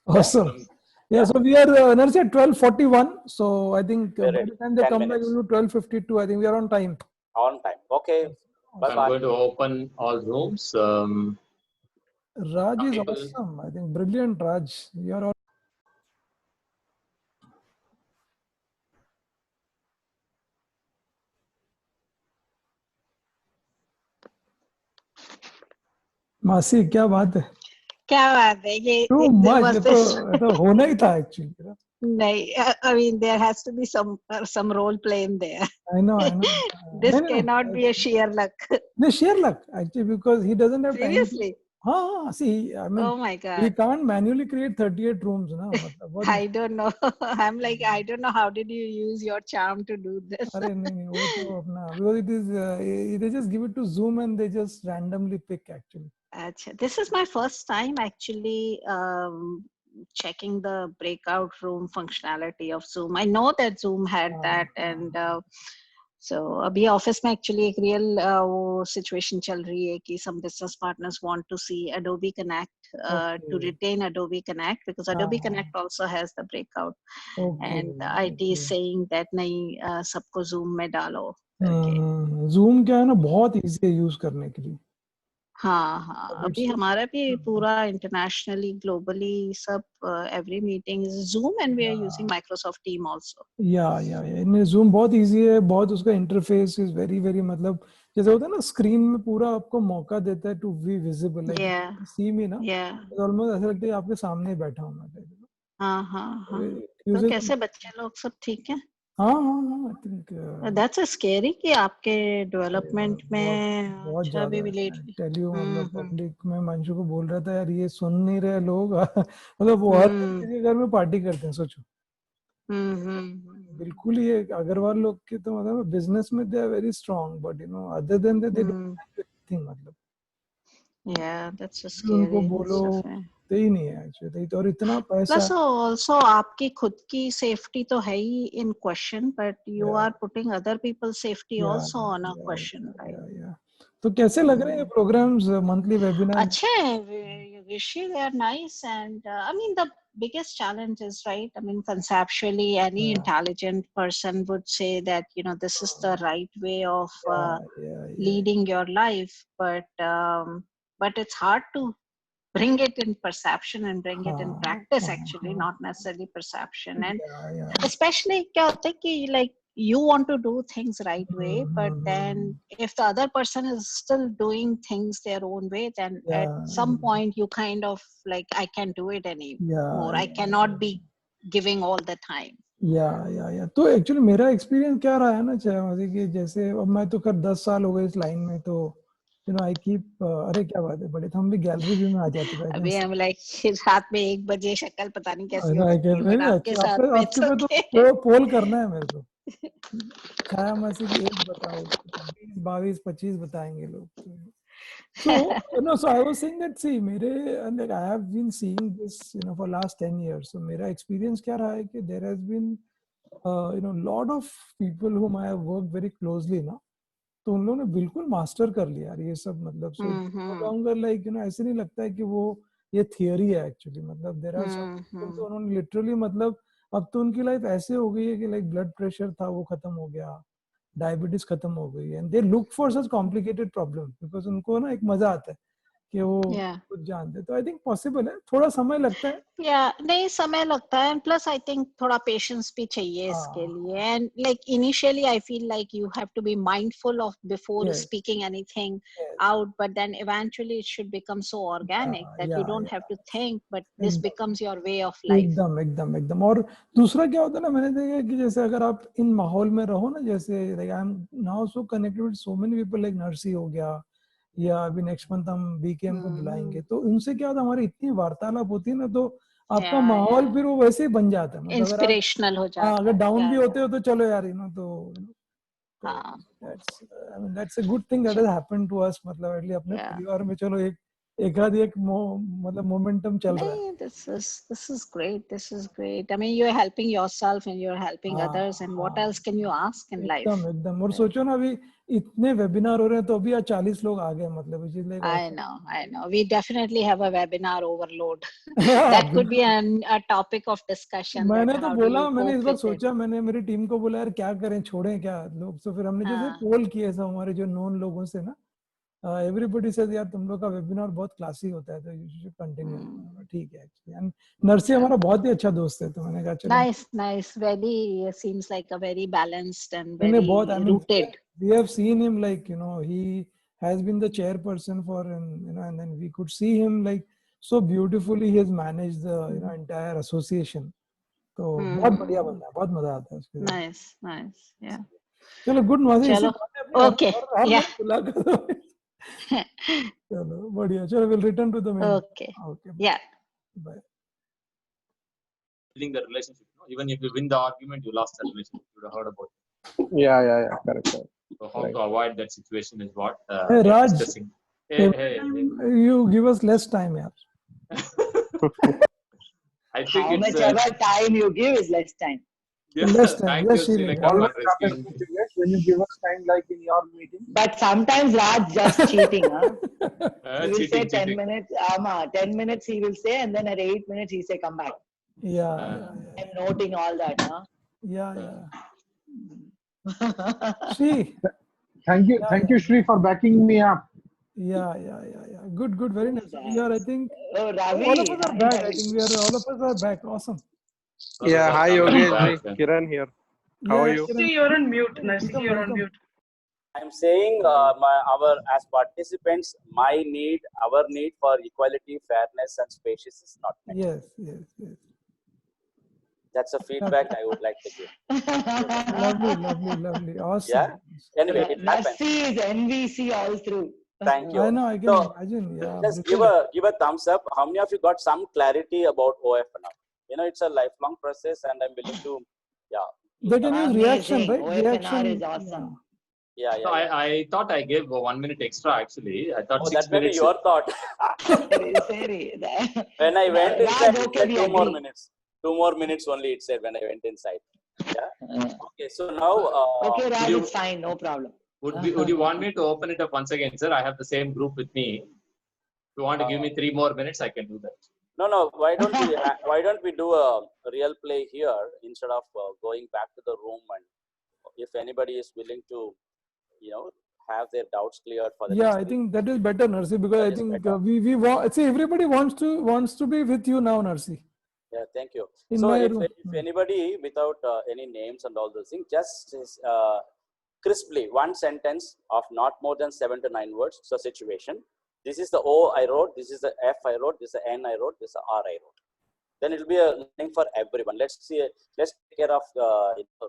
Awesome. Yeah, so we are Narsi at 12:41. So I think by the time they come back, we'll do 12:52. I think we are on time. On time. Okay. Bye-bye. I'm going to open all rooms. Raj is awesome. I think brilliant, Raj. You're all. मासी क्या बात है? क्या बात है ये? Too much. तो होना ही था actually. नहीं, I mean there has to be some role play in there. I know. This cannot be a sheer luck. No, sheer luck actually, because he doesn't have time. Seriously? See, I mean, oh my God. We can't manually create 38 rooms. No? I don't know. I'm like, I don't know how did you use your charm to do this? Because it is, they just give it to Zoom and they just randomly pick actually. This is my first time actually checking the breakout room functionality of Zoom. I know that Zoom had that, and so अभी office में actually एक real वो situation चल रही है कि some business partners want to see Adobe Connect to retain Adobe Connect because Adobe Connect also has the breakout, and the IT is saying that नहीं सबको Zoom में डालो. Zoom क्या है ना बहुत easy है use करने के लिए. हाँ अभी हमारा भी पूरा internationally globally सब every meeting is Zoom and we are using Microsoft Team also. Yeah. इनमें Zoom बहुत easy है, बहुत उसका interface is very मतलब जैसे होता है ना स्क्रीन में पूरा आपको मौका देता है to be visible. Like see me ना. Almost ऐसा लगता है आपके सामने बैठा हूँ मैं. हाँ. तो कैसे बच्चे लोग सब ठीक हैं? हाँ. I think. That's a scary कि आपके डेवलपमेंट में अच्छा भी लेट. Tell you मतलब पब्लिक में मंशु को बोल रहा था यार ये सुन नहीं रहे लोग मतलब वो हर किसी के घर में पार्टी करते हैं सोचो. बिल्कुल ये अग्रवाल लोग के तो मतलब बिजनेस में they are very strong but other than that they don't do anything मतलब. Yeah, that's a scary. उनको बोलो ही नहीं है actually तो और इतना पैसा. Plus also आपकी खुद की safety तो है ही in question, but you are putting other people's safety also on a question, right? तो कैसे लग रहे हैं programs monthly webinar? अच्छे Rishi, they are nice, and I mean the biggest challenge is, right, I mean conceptually any intelligent person would say that this is the right way of leading your life, but but it's hard to bring it in perception and bring it in practice, actually, not necessarily perception. And especially like you want to do things right way, but then if the other person is still doing things their own way, then at some point you kind of like, I can't do it anymore. I cannot be giving all the time. या तो actually मेरा experience क्या रहा है ना चाहे कि जैसे अब मैं तो कर 10 साल हो गए इस लाइन में, तो यू नो आई कीप अरे क्या बात है बड़े, तो हम भी गैलरी व्यू में आ जाते हैं अभी हम लाइक रात में 1 बजे शक्ल पता नहीं कैसी होती है, आपके साथ में तो पोल करना है मेरे को, छाया मासी की एज बताओ, 20, 22, 25 बताएंगे लोग. So no, so I was saying that see, like I have been seeing this, you know, for last 10 years. So मेरा experience क्या रहा है कि there has been, you know, lot of people whom I have worked very closely ना, तो उन लोगों ने बिल्कुल मास्टर कर लिया यार ये सब, मतलब so no longer like, you know, ऐसे नहीं लगता है कि वो ये थियरी है एक्चुअली, मतलब there are some people तो उन्होंने लिटरली मतलब अब तो उनकी लाइफ ऐसे हो गई है कि लाइक ब्लड प्रेशर था वो खत्म हो गया, डायबिटीज खत्म हो गई, and they look for such complicated problem because उनको ना एक मजा आता है कि वो कुछ जानते. तो आई थिंक पॉसिबल है, थोड़ा समय लगता है. नहीं समय लगता है, एंड प्लस आई थिंक थोड़ा पेशेंस भी चाहिए इसके लिए. And like initially I feel like you have to be mindful of before speaking anything out, but then eventually it should become so organic that you don't have to think, but this becomes your way of life. एकदम एकदम एकदम. और दूसरा क्या होता है ना, मैंने देखा कि जैसे अगर आप इन माहौल में रहो ना, जैसे like I am now so connected with so many people, like Narsi हो गया, या अभी नेक्स्ट मंथ हम बीकेएम को बुलाएंगे, तो उनसे क्या होता है हमारी इतनी वार्तालाप होती है ना, तो आपका माहौल फिर वो वैसे ही बन जाता है, मतलब इंस्पिरेशनल हो जाता है. अगर डाउन भी होते हो तो चलो यार, यू नो, तो that's a good thing that has happened to us, मतलब एटलीस्ट अपने परिवार में चलो एक मतलब मोमेंटम चल रहा है. This is great. I mean, you're helping yourself and you're helping others, and what else can you ask in life? एकदम. और सोचो ना अभी इतने वेबिनार हो रहे हैं तो अभी 40 लोग आ गए, मतलब which is like I know. We definitely have a webinar overload. That could be a topic of discussion. मैंने तो बोला, मैंने इस बार सोचा, मैंने मेरी टीम को बोला यार क्या करें, छोड़ें क्या लोग. तो फिर हमने जैसे पोल किए सब हमारे जो नोन लोगों से ना, एवरीबॉडी सेज यार तुम लोग का वेबिनार बहुत क्लासी होता है, तो यू शुड कंटिन्यू. ठीक है एक्चुअली. एंड नरसी हमारा बहुत ही अच्छा दोस्त है, तो मैंने कहा चलो. Nice. Very seems like a very balanced and very rooted. We have seen him like, you know, he has been the chairperson for, you know, and then we could see him like so beautifully he has managed the, you know, entire association. तो बहुत बढ़िया बंदा है, बहुत मजा आता है उसके साथ. Nice. Yeah. चलो गुड मॉर्निंग. चलो okay. Yeah. चलो बढ़िया. चलो we'll return to the main. Okay. Yeah. Bye. Building the relationship, even if you win the argument, you lost the relationship. You would have heard about it. Yeah, correct. So how to avoid that situation is what hey Raj, discussing. Hey. You give us less time, yaar. I think how much ever time you give is less time. Less time. Yes, when you give us time, like in your meeting. But sometimes Raj just cheating, huh? He will say 10 cheating. minutes. 10 minutes he will say, and then at 8 minutes he say, come back. Yeah. I'm noting all that, huh? Yeah. Shri. Thank you, Shri, for backing me up. Yeah. Good. Very nice. We are, I think, Ravi, all of us are back. I think all of us are back. Awesome. Yeah, hi Yogesh, Kiran here. How are you? Narsi, you're on mute. Narsi, you're on mute. I'm saying as participants, our need for equality, fairness, and spacious is not met. Yes. That's a feedback I would like to give. Lovely. Awesome. Yeah. Anyway, it happens. Narsi is NVC all through. Thank you. I know. I can imagine. Yeah. Just give a thumbs up. How many of you got some clarity about OF now? You know, it's a lifelong process, and I'm willing to, They can use reaction, right? OFNR is awesome. Yeah. So I thought I gave 1 minute extra actually. I thought 6 that may be minutes. your thought. When I went inside, it said 2 more minutes. 2 more minutes only, it said when I went inside. Yeah. Okay. So now. Okay, Raj, it's fine. No problem. Would you want me to open it up once again, sir? I have the same group with me. If you want to give me 3 more minutes, I can do that. No. Why don't we do a real play here instead of going back to the room? And if anybody is willing to, have their doubts cleared for the Yeah, next I week. think that is better, Narsi, because I think we want. See, everybody wants to be with you now, Narsi. Yeah, thank you. In So my if room. anybody without any names and all those things, just crisply one sentence of not more than 7 to 9 words. So situation. This is the O I wrote. This is the F I wrote. This is the N I wrote. This is the R I wrote. Then it will be a learning for everyone. Let's see. Let's take care of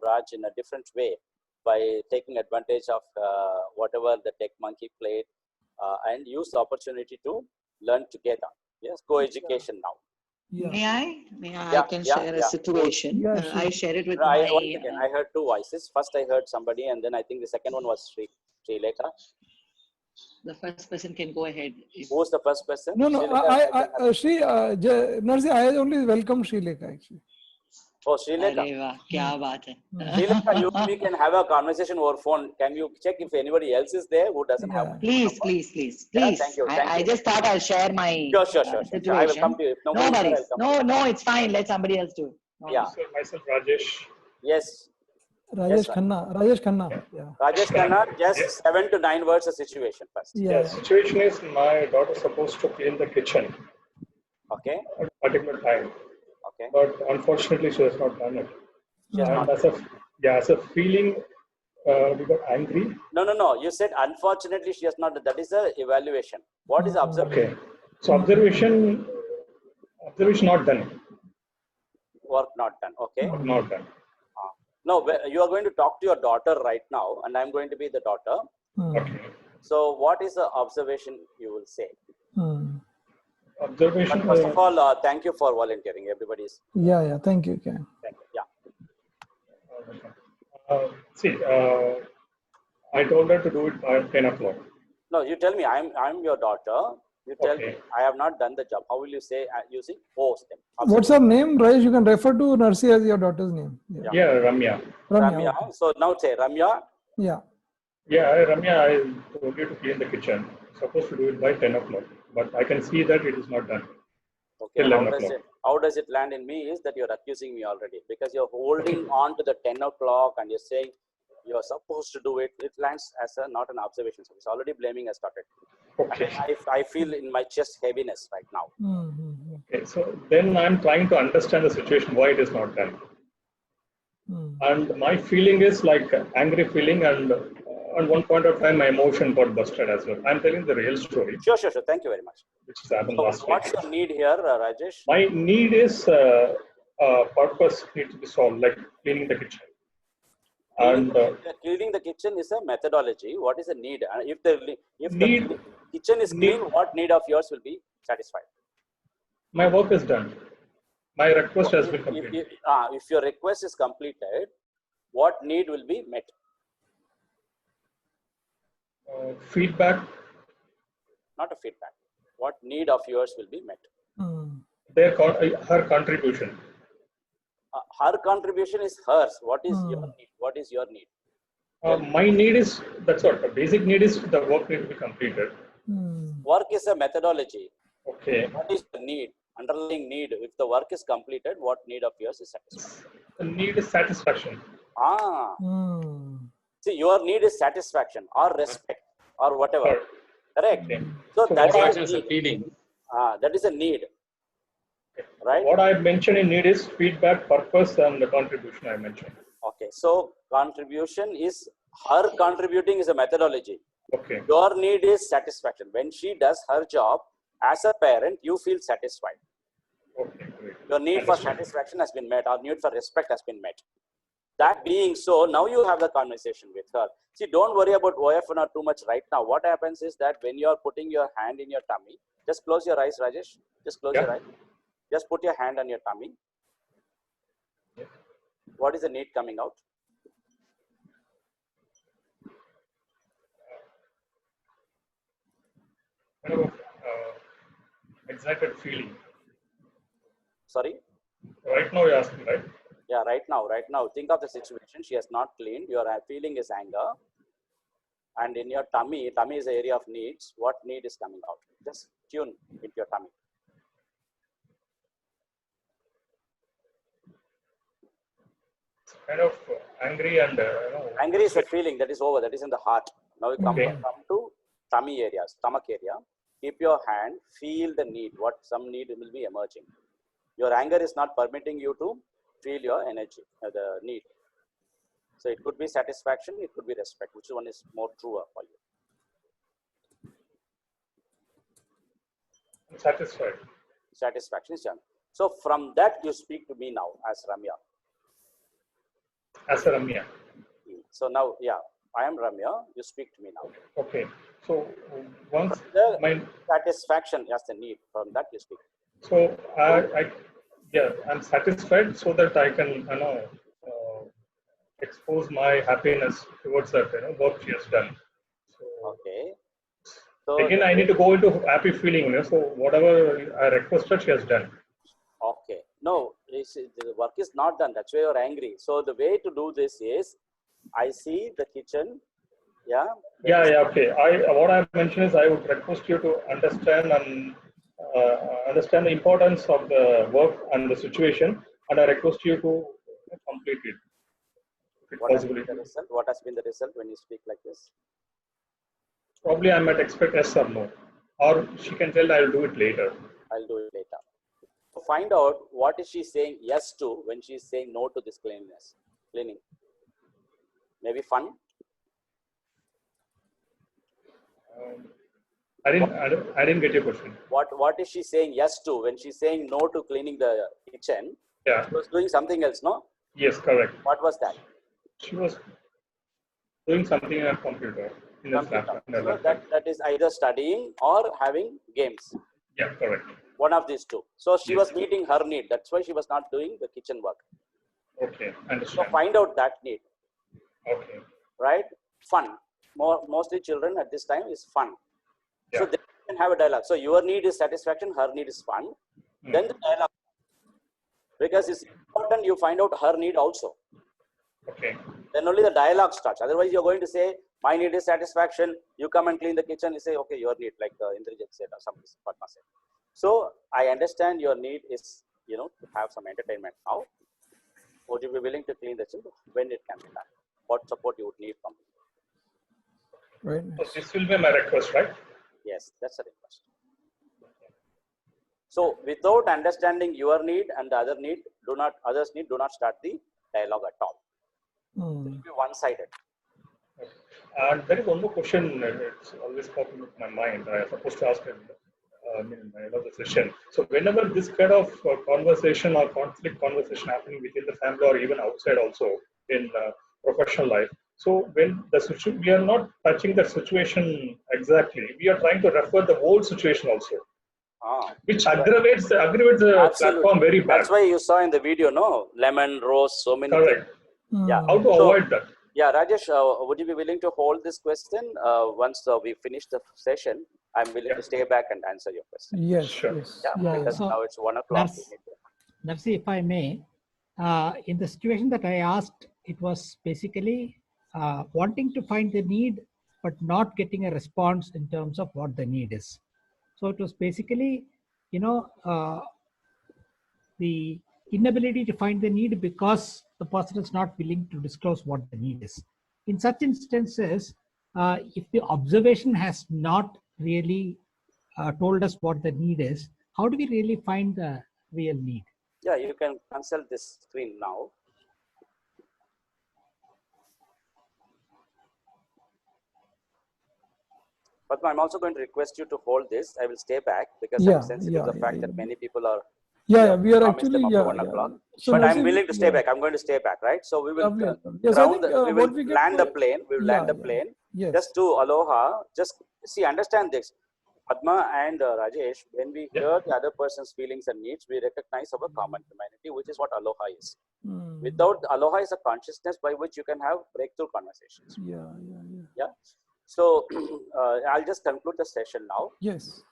Raj in a different way by taking advantage of whatever the tech monkey played and use the opportunity to learn together. Yes, co-education now. Yeah. May I? Yeah, I can share a situation. Yeah, sure. I share it with Once again, I heard two voices. First, I heard somebody, and then I think the second one was Sri Lekha. the first person can go ahead. Who was the first person? No, Narsi, I only welcome Sri Lekha actually. Oh, Sri Lekha. Arey wah, kya baat hai. Sri Lekha, you and me can have a conversation over phone. Can you check if anybody else is there who doesn't have? Please. Yeah, thank you. I just thought I'll share my Sure. situation. I will come to you. If No nobody is there, worries. I'll come. No, it's fine. Let somebody else do it. No Yeah. Myself, Rajesh. Yes. Rajesh Khanna. Yeah. Rajesh Khanna, just 7 to 9 words a situation first. Yeah. Situation is my daughter supposed to clean the kitchen. Okay. At a particular time. Okay. But unfortunately, she has not done it. She has not. As a feeling, we got angry. No. You said unfortunately she has not. That is the evaluation. What is observation? Okay. So observation not done. Work not done. Okay. Not done. No, you are going to talk to your daughter right now, and I'm going to be the daughter. Okay. So, what is the observation you will say? Observation. But first of all, thank you for volunteering. Everybody's. Yeah. Thank you. Thank you. Yeah. I told her to do it by 10 o'clock. No, you tell me. I'm your daughter. You tell me I have not done the job. How will you say using post them? What's her name, Rajesh? You can refer to Narsi as your daughter's name. Yeah, Ramya. Ramya. Okay. So now say Ramya. Yeah. Yeah, Ramya, I told you to clean the kitchen. Supposed to do it by 10 o'clock, but I can see that it is not done. Okay. How does it land in me is that you're accusing me already because you're holding on to the 10 o'clock and you're saying you're supposed to do it. It lands as not an observation. So it's already blaming has started. Okay. I feel in my chest heaviness right now. Okay, so then I'm trying to understand the situation, why it is not done. And my feeling is like angry feeling, and at one point of time, my emotion got busted as well. I'm telling the real story. Sure. Thank you very much. Which happened last week. What's your need here, Rajesh? My need is purpose needs to be solved, like cleaning the kitchen. And cleaning the kitchen is a methodology. What is the need? If the kitchen is clean, what need of yours will be satisfied? My work is done. My request has been completed. If your request is completed, what need will be met? Feedback. Not a feedback. What need of yours will be met? Her contribution. Her contribution is hers. What is your need? What is your need? My need is, that's what, the basic need is the work need to be completed. Work is a methodology. Okay. What is the need? Underlying need. If the work is completed, what need of yours is satisfied? The need is satisfaction. See, your need is satisfaction or respect or whatever. Correct? Okay. So that is a feeling. That is a need. Right? What I mentioned in need is feedback, purpose, and the contribution I mentioned. Okay. So contribution is her contributing is a methodology. Okay. Your need is satisfaction. When she does her job as a parent, you feel satisfied. Okay, great. Your need for satisfaction has been met. Our need for respect has been met. That being so, now you have the conversation with her. See, don't worry about OF1 too much right now. What happens is that when you're putting your hand in your tummy, just close your eyes, Rajesh. Just close your eyes. Just put your hand on your tummy. What is the need coming out? Kind of excited feeling. Sorry? Right now you're asking, right? Yeah, right now. Think of the situation. She has not cleaned. Your feeling is anger. And in your tummy is the area of needs. What need is coming out? Just tune into your tummy. Kind of angry and angry is a feeling that is over. That is in the heart. Now you come to tummy area, stomach area. Keep your hand, feel the need, what some need will be emerging. Your anger is not permitting you to feel your energy, the need. So it could be satisfaction, it could be respect. Which one is more truer for you? Satisfied. Satisfaction is done. So from that you speak to me now as Ramya. As a Ramya. So now, yeah, I am Ramya. You speak to me now. Okay. So once my satisfaction as the need, from that you speak. So I'm satisfied so that I can expose my happiness towards that work she has done. So, okay. So again, I need to go into happy feeling. So whatever I requested, she has done. Okay. No, the work is not done. That's why you're angry. So the way to do this is, I see the kitchen. Yeah. Okay. What I mentioned is I would request you to understand and understand the importance of the work and the situation, and I request you to complete it. What has been the result? What has been the result when you speak like this? Probably I might expect yes or no, or she can tell I'll do it later. I'll do it later. So find out what is she saying yes to when she's saying no to this cleaning. Maybe fun. I didn't get your question. What is she saying yes to when she's saying no to cleaning the kitchen? Yeah. She was doing something else, no? Yes, correct. What was that? She was doing something in her computer. So that is either studying or having games. Yeah, correct. One of these two. So she was meeting her need. That's why she was not doing the kitchen work. Okay, understand. So find out that need. Okay. Right? Fun. Mostly children at this time is fun. Yeah. So they can have a dialogue. So your need is satisfaction, her need is fun. Then the dialogue. Because it's important you find out her need also. Okay. Then only the dialogue starts. Otherwise, you're going to say, my need is satisfaction. You come and clean the kitchen. You say, okay, your need, like Indrajit said or somebody, Padma said. So I understand your need is, to have some entertainment now. Would you be willing to clean the kitchen when it can be done? What support you would need from me? Right. So this will be my request, right? Yes, that's a request. So without understanding your need and the others need, do not start the dialogue at all. It will be one-sided. And there is one more question. It's always popping up in my mind. I was supposed to ask in the end of the session. So whenever this kind of conversation or conflict conversation happening within the family or even outside also in professional life, so when we are not touching the situation exactly, we are trying to refer the whole situation also, which aggravates the platform very bad. That's why you saw in the video, no? Lemon, rose, so many Correct. things. Yeah. How to avoid that? Yeah, Rajesh, would you be willing to hold this question once we finish the session? I'm willing to stay back and answer your question. Yes, sure. Yes. Yeah, because So now it's 1 o'clock. Narsi, if I may, in the situation that I asked, it was basically wanting to find the need, but not getting a response in terms of what the need is. So it was basically, the inability to find the need because the person is not willing to disclose what the need is. In such instances, if the observation has not really told us what the need is, how do we really find the real need? Yeah, you can cancel this screen now. But I'm also going to request you to hold this. I will stay back because I'm sensitive to the fact that many people are. We are actually 1 o'clock. So but I'm willing to stay back. I'm going to stay back, right? So we will land the plane. We will land the plane. Yes. Just to aloha. Just see, understand this. Padma and Rajesh, when we hear the other person's feelings and needs, we recognize our common humanity, which is what aloha is. Without aloha is a consciousness by which you can have breakthrough conversations. Yeah. So I'll just conclude the session now. Yes.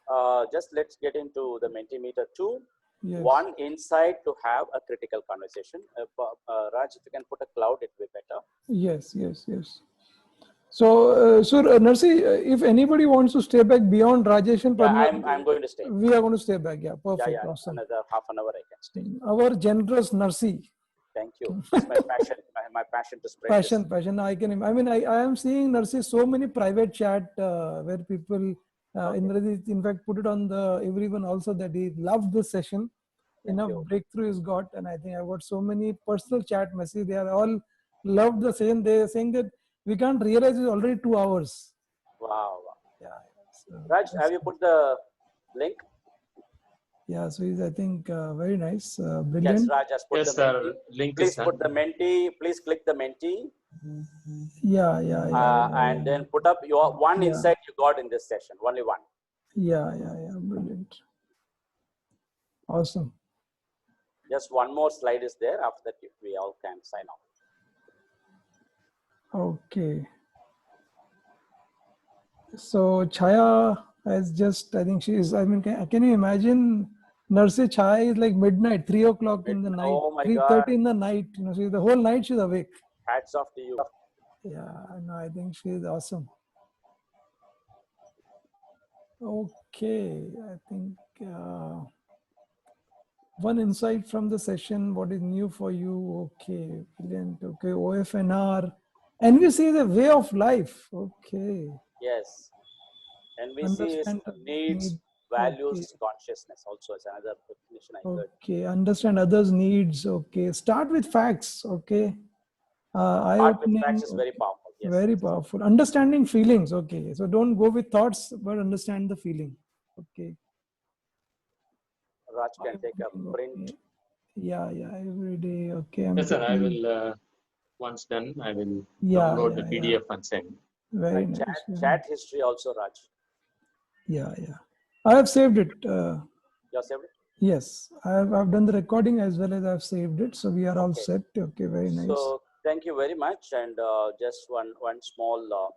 Just let's get into the Mentimeter 2. Yes. One insight to have a critical conversation. Raj, if you can put a cloud, it will be better. Yes. So, Narsi, if anybody wants to stay back beyond Rajesh and Padma, I'm going to stay. We are going to stay back. Yeah, perfect. Yeah, awesome. Another half an hour I can stay. Our generous Narsi. Thank you. It's my passion. My passion to spread Passion, this. passion. I mean, I am seeing, Narsi, so many private chat where people, Indrajit, in fact, put it on the everyone also that he loved this session. Enough breakthrough is got, and I think I've got so many personal chat messages. They are all loved the same. They are saying that we can't realize it's already 2 hours. Wow. Yeah. So, Raj, have you put the link? yeah, so he's, I think, very nice, brilliant. Yes, Raj has put the Menti. Link please is put the Menti. Please click the Menti. Yeah. And then put up your one insight you got in this session. Only one. Yeah, brilliant. Awesome. Just one more slide is there. After that, we all can sign off. Okay. So Chaya has just, I think she is, I mean, can you imagine Narsi Chaya is like midnight, 3 o'clock in the night, Oh my 3:30 in the night, you know, the whole night she's awake. Hats off to you. Yeah, no, I think she is awesome. Okay, I think one insight from the session, what is new for you? Okay, brilliant. Okay, OFNR. NVC is a way of life. Okay. Yes. NVC is needs, values, consciousness. Also, it's another definition I heard. Okay, understand others' needs. Okay, start with facts. Okay, Start with facts is very powerful. Yes. Very powerful. Understanding feelings. Okay, so don't go with thoughts, but understand the feeling. Okay. Raj can take a print. Yeah, every day. Okay. Yes, sir. I will. Once done, I will download the PDF and send. Very and nice. Chat history also, Raj. Yeah. I have saved it. You have saved it? Yes, I've done the recording as well as I've saved it. So we are all set. Okay, very nice. So thank you very much. And just one small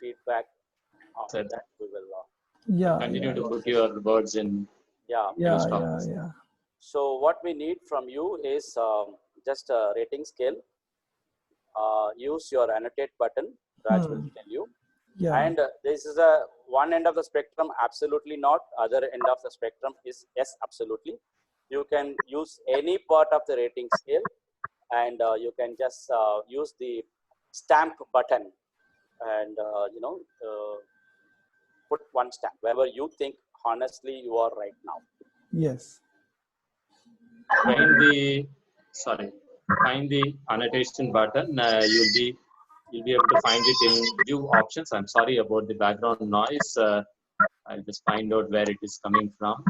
feedback. After that, we will continue to put your words in. Yeah. So what we need from you is just a rating scale. Use your annotate button. Raj will tell you. Yeah. And this is a one end of the spectrum, absolutely not. Other end of the spectrum is yes, absolutely. You can use any part of the rating scale, and you can just use the stamp button, and put one stamp wherever you think honestly you are right now. Yes. Find the annotation button. You'll be able to find it in view options. I'm sorry about the background noise. I'll just find out where it is coming from.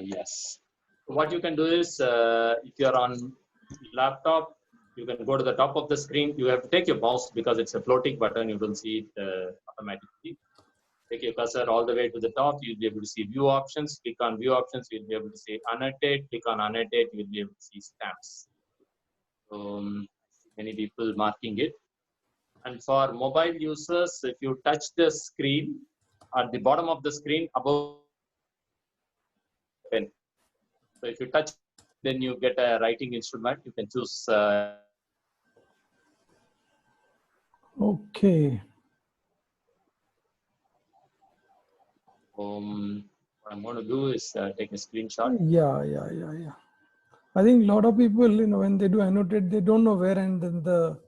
Yes. What you can do is, if you're on laptop, you can go to the top of the screen. You have to take your mouse because it's a floating button. You will see it automatically. Take your cursor all the way to the top. You'll be able to see view options. Click on view options. You'll be able to see annotate. Click on annotate. You'll be able to see stamps. Many people marking it. And for mobile users, if you touch the screen, at the bottom of the screen above pen. So if you touch, then you get a writing instrument. You can choose. Okay. What I'm going to do is take a screenshot. Yeah. I think a lot of people, when they do annotate, they don't know where, and then the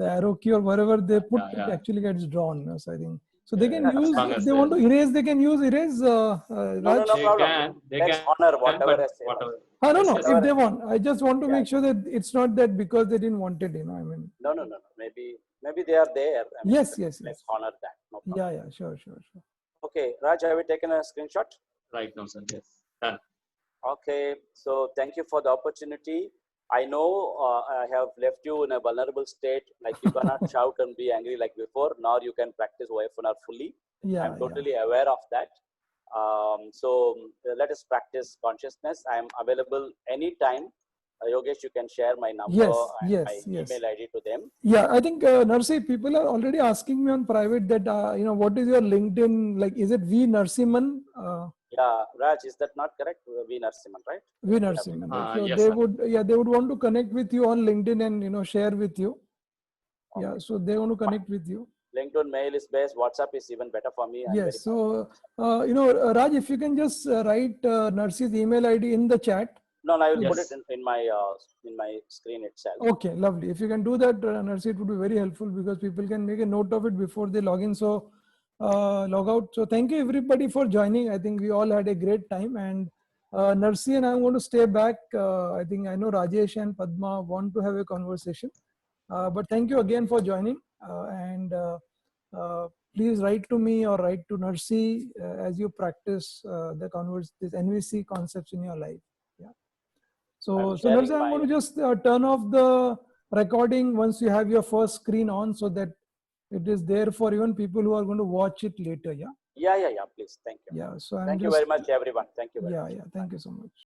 arrow key or whatever they put, it actually gets drawn. So I think so. They can use, if they want to erase, they can use erase. No problem. Let's honor whatever. No. If they want, I just want to make sure that it's not that because they didn't want it. I mean. No. Maybe they are there. Yes. Let's honor that. No problem. Yeah. Sure. Okay, Raj, have you taken a screenshot? Right now, sir. Yes. Done. Okay, so thank you for the opportunity. I know I have left you in a vulnerable state, like you cannot shout and be angry like before. Now you can practice OFNR fully. I'm totally aware of that. So let us practice consciousness. I am available anytime. Yogesh, you can share my number and my email ID to them. Yeah, I think Narsi, people are already asking me on private that what is your LinkedIn, like? Is it V Narsiman? Yeah, Raj, is that not correct? V Narsiman, right? V Narsiman. So yes, they would want to connect with you on LinkedIn and share with you. Yeah, so they want to connect with you. LinkedIn mail is best. WhatsApp is even better for me. Yes. So, Raj, if you can just write Narsi's email ID in the chat. No, I will put it in my screen itself. Okay, lovely. If you can do that, Narsi, it would be very helpful because people can make a note of it before they log in. So, log out. So, thank you everybody for joining. I think we all had a great time. And Narsi and I am going to stay back. I know Rajesh and Padma want to have a conversation. But thank you again for joining. Please write to me or write to Narsi as you practice this NVC concepts in your life. Yeah. So Narsi, I'm going to just turn off the recording once you have your first screen on, so that it is there for even people who are going to watch it later. Yeah. Yeah. Please. Thank you. Yeah. So thank you very much, everyone. Thank you. Very much. Thank you so much.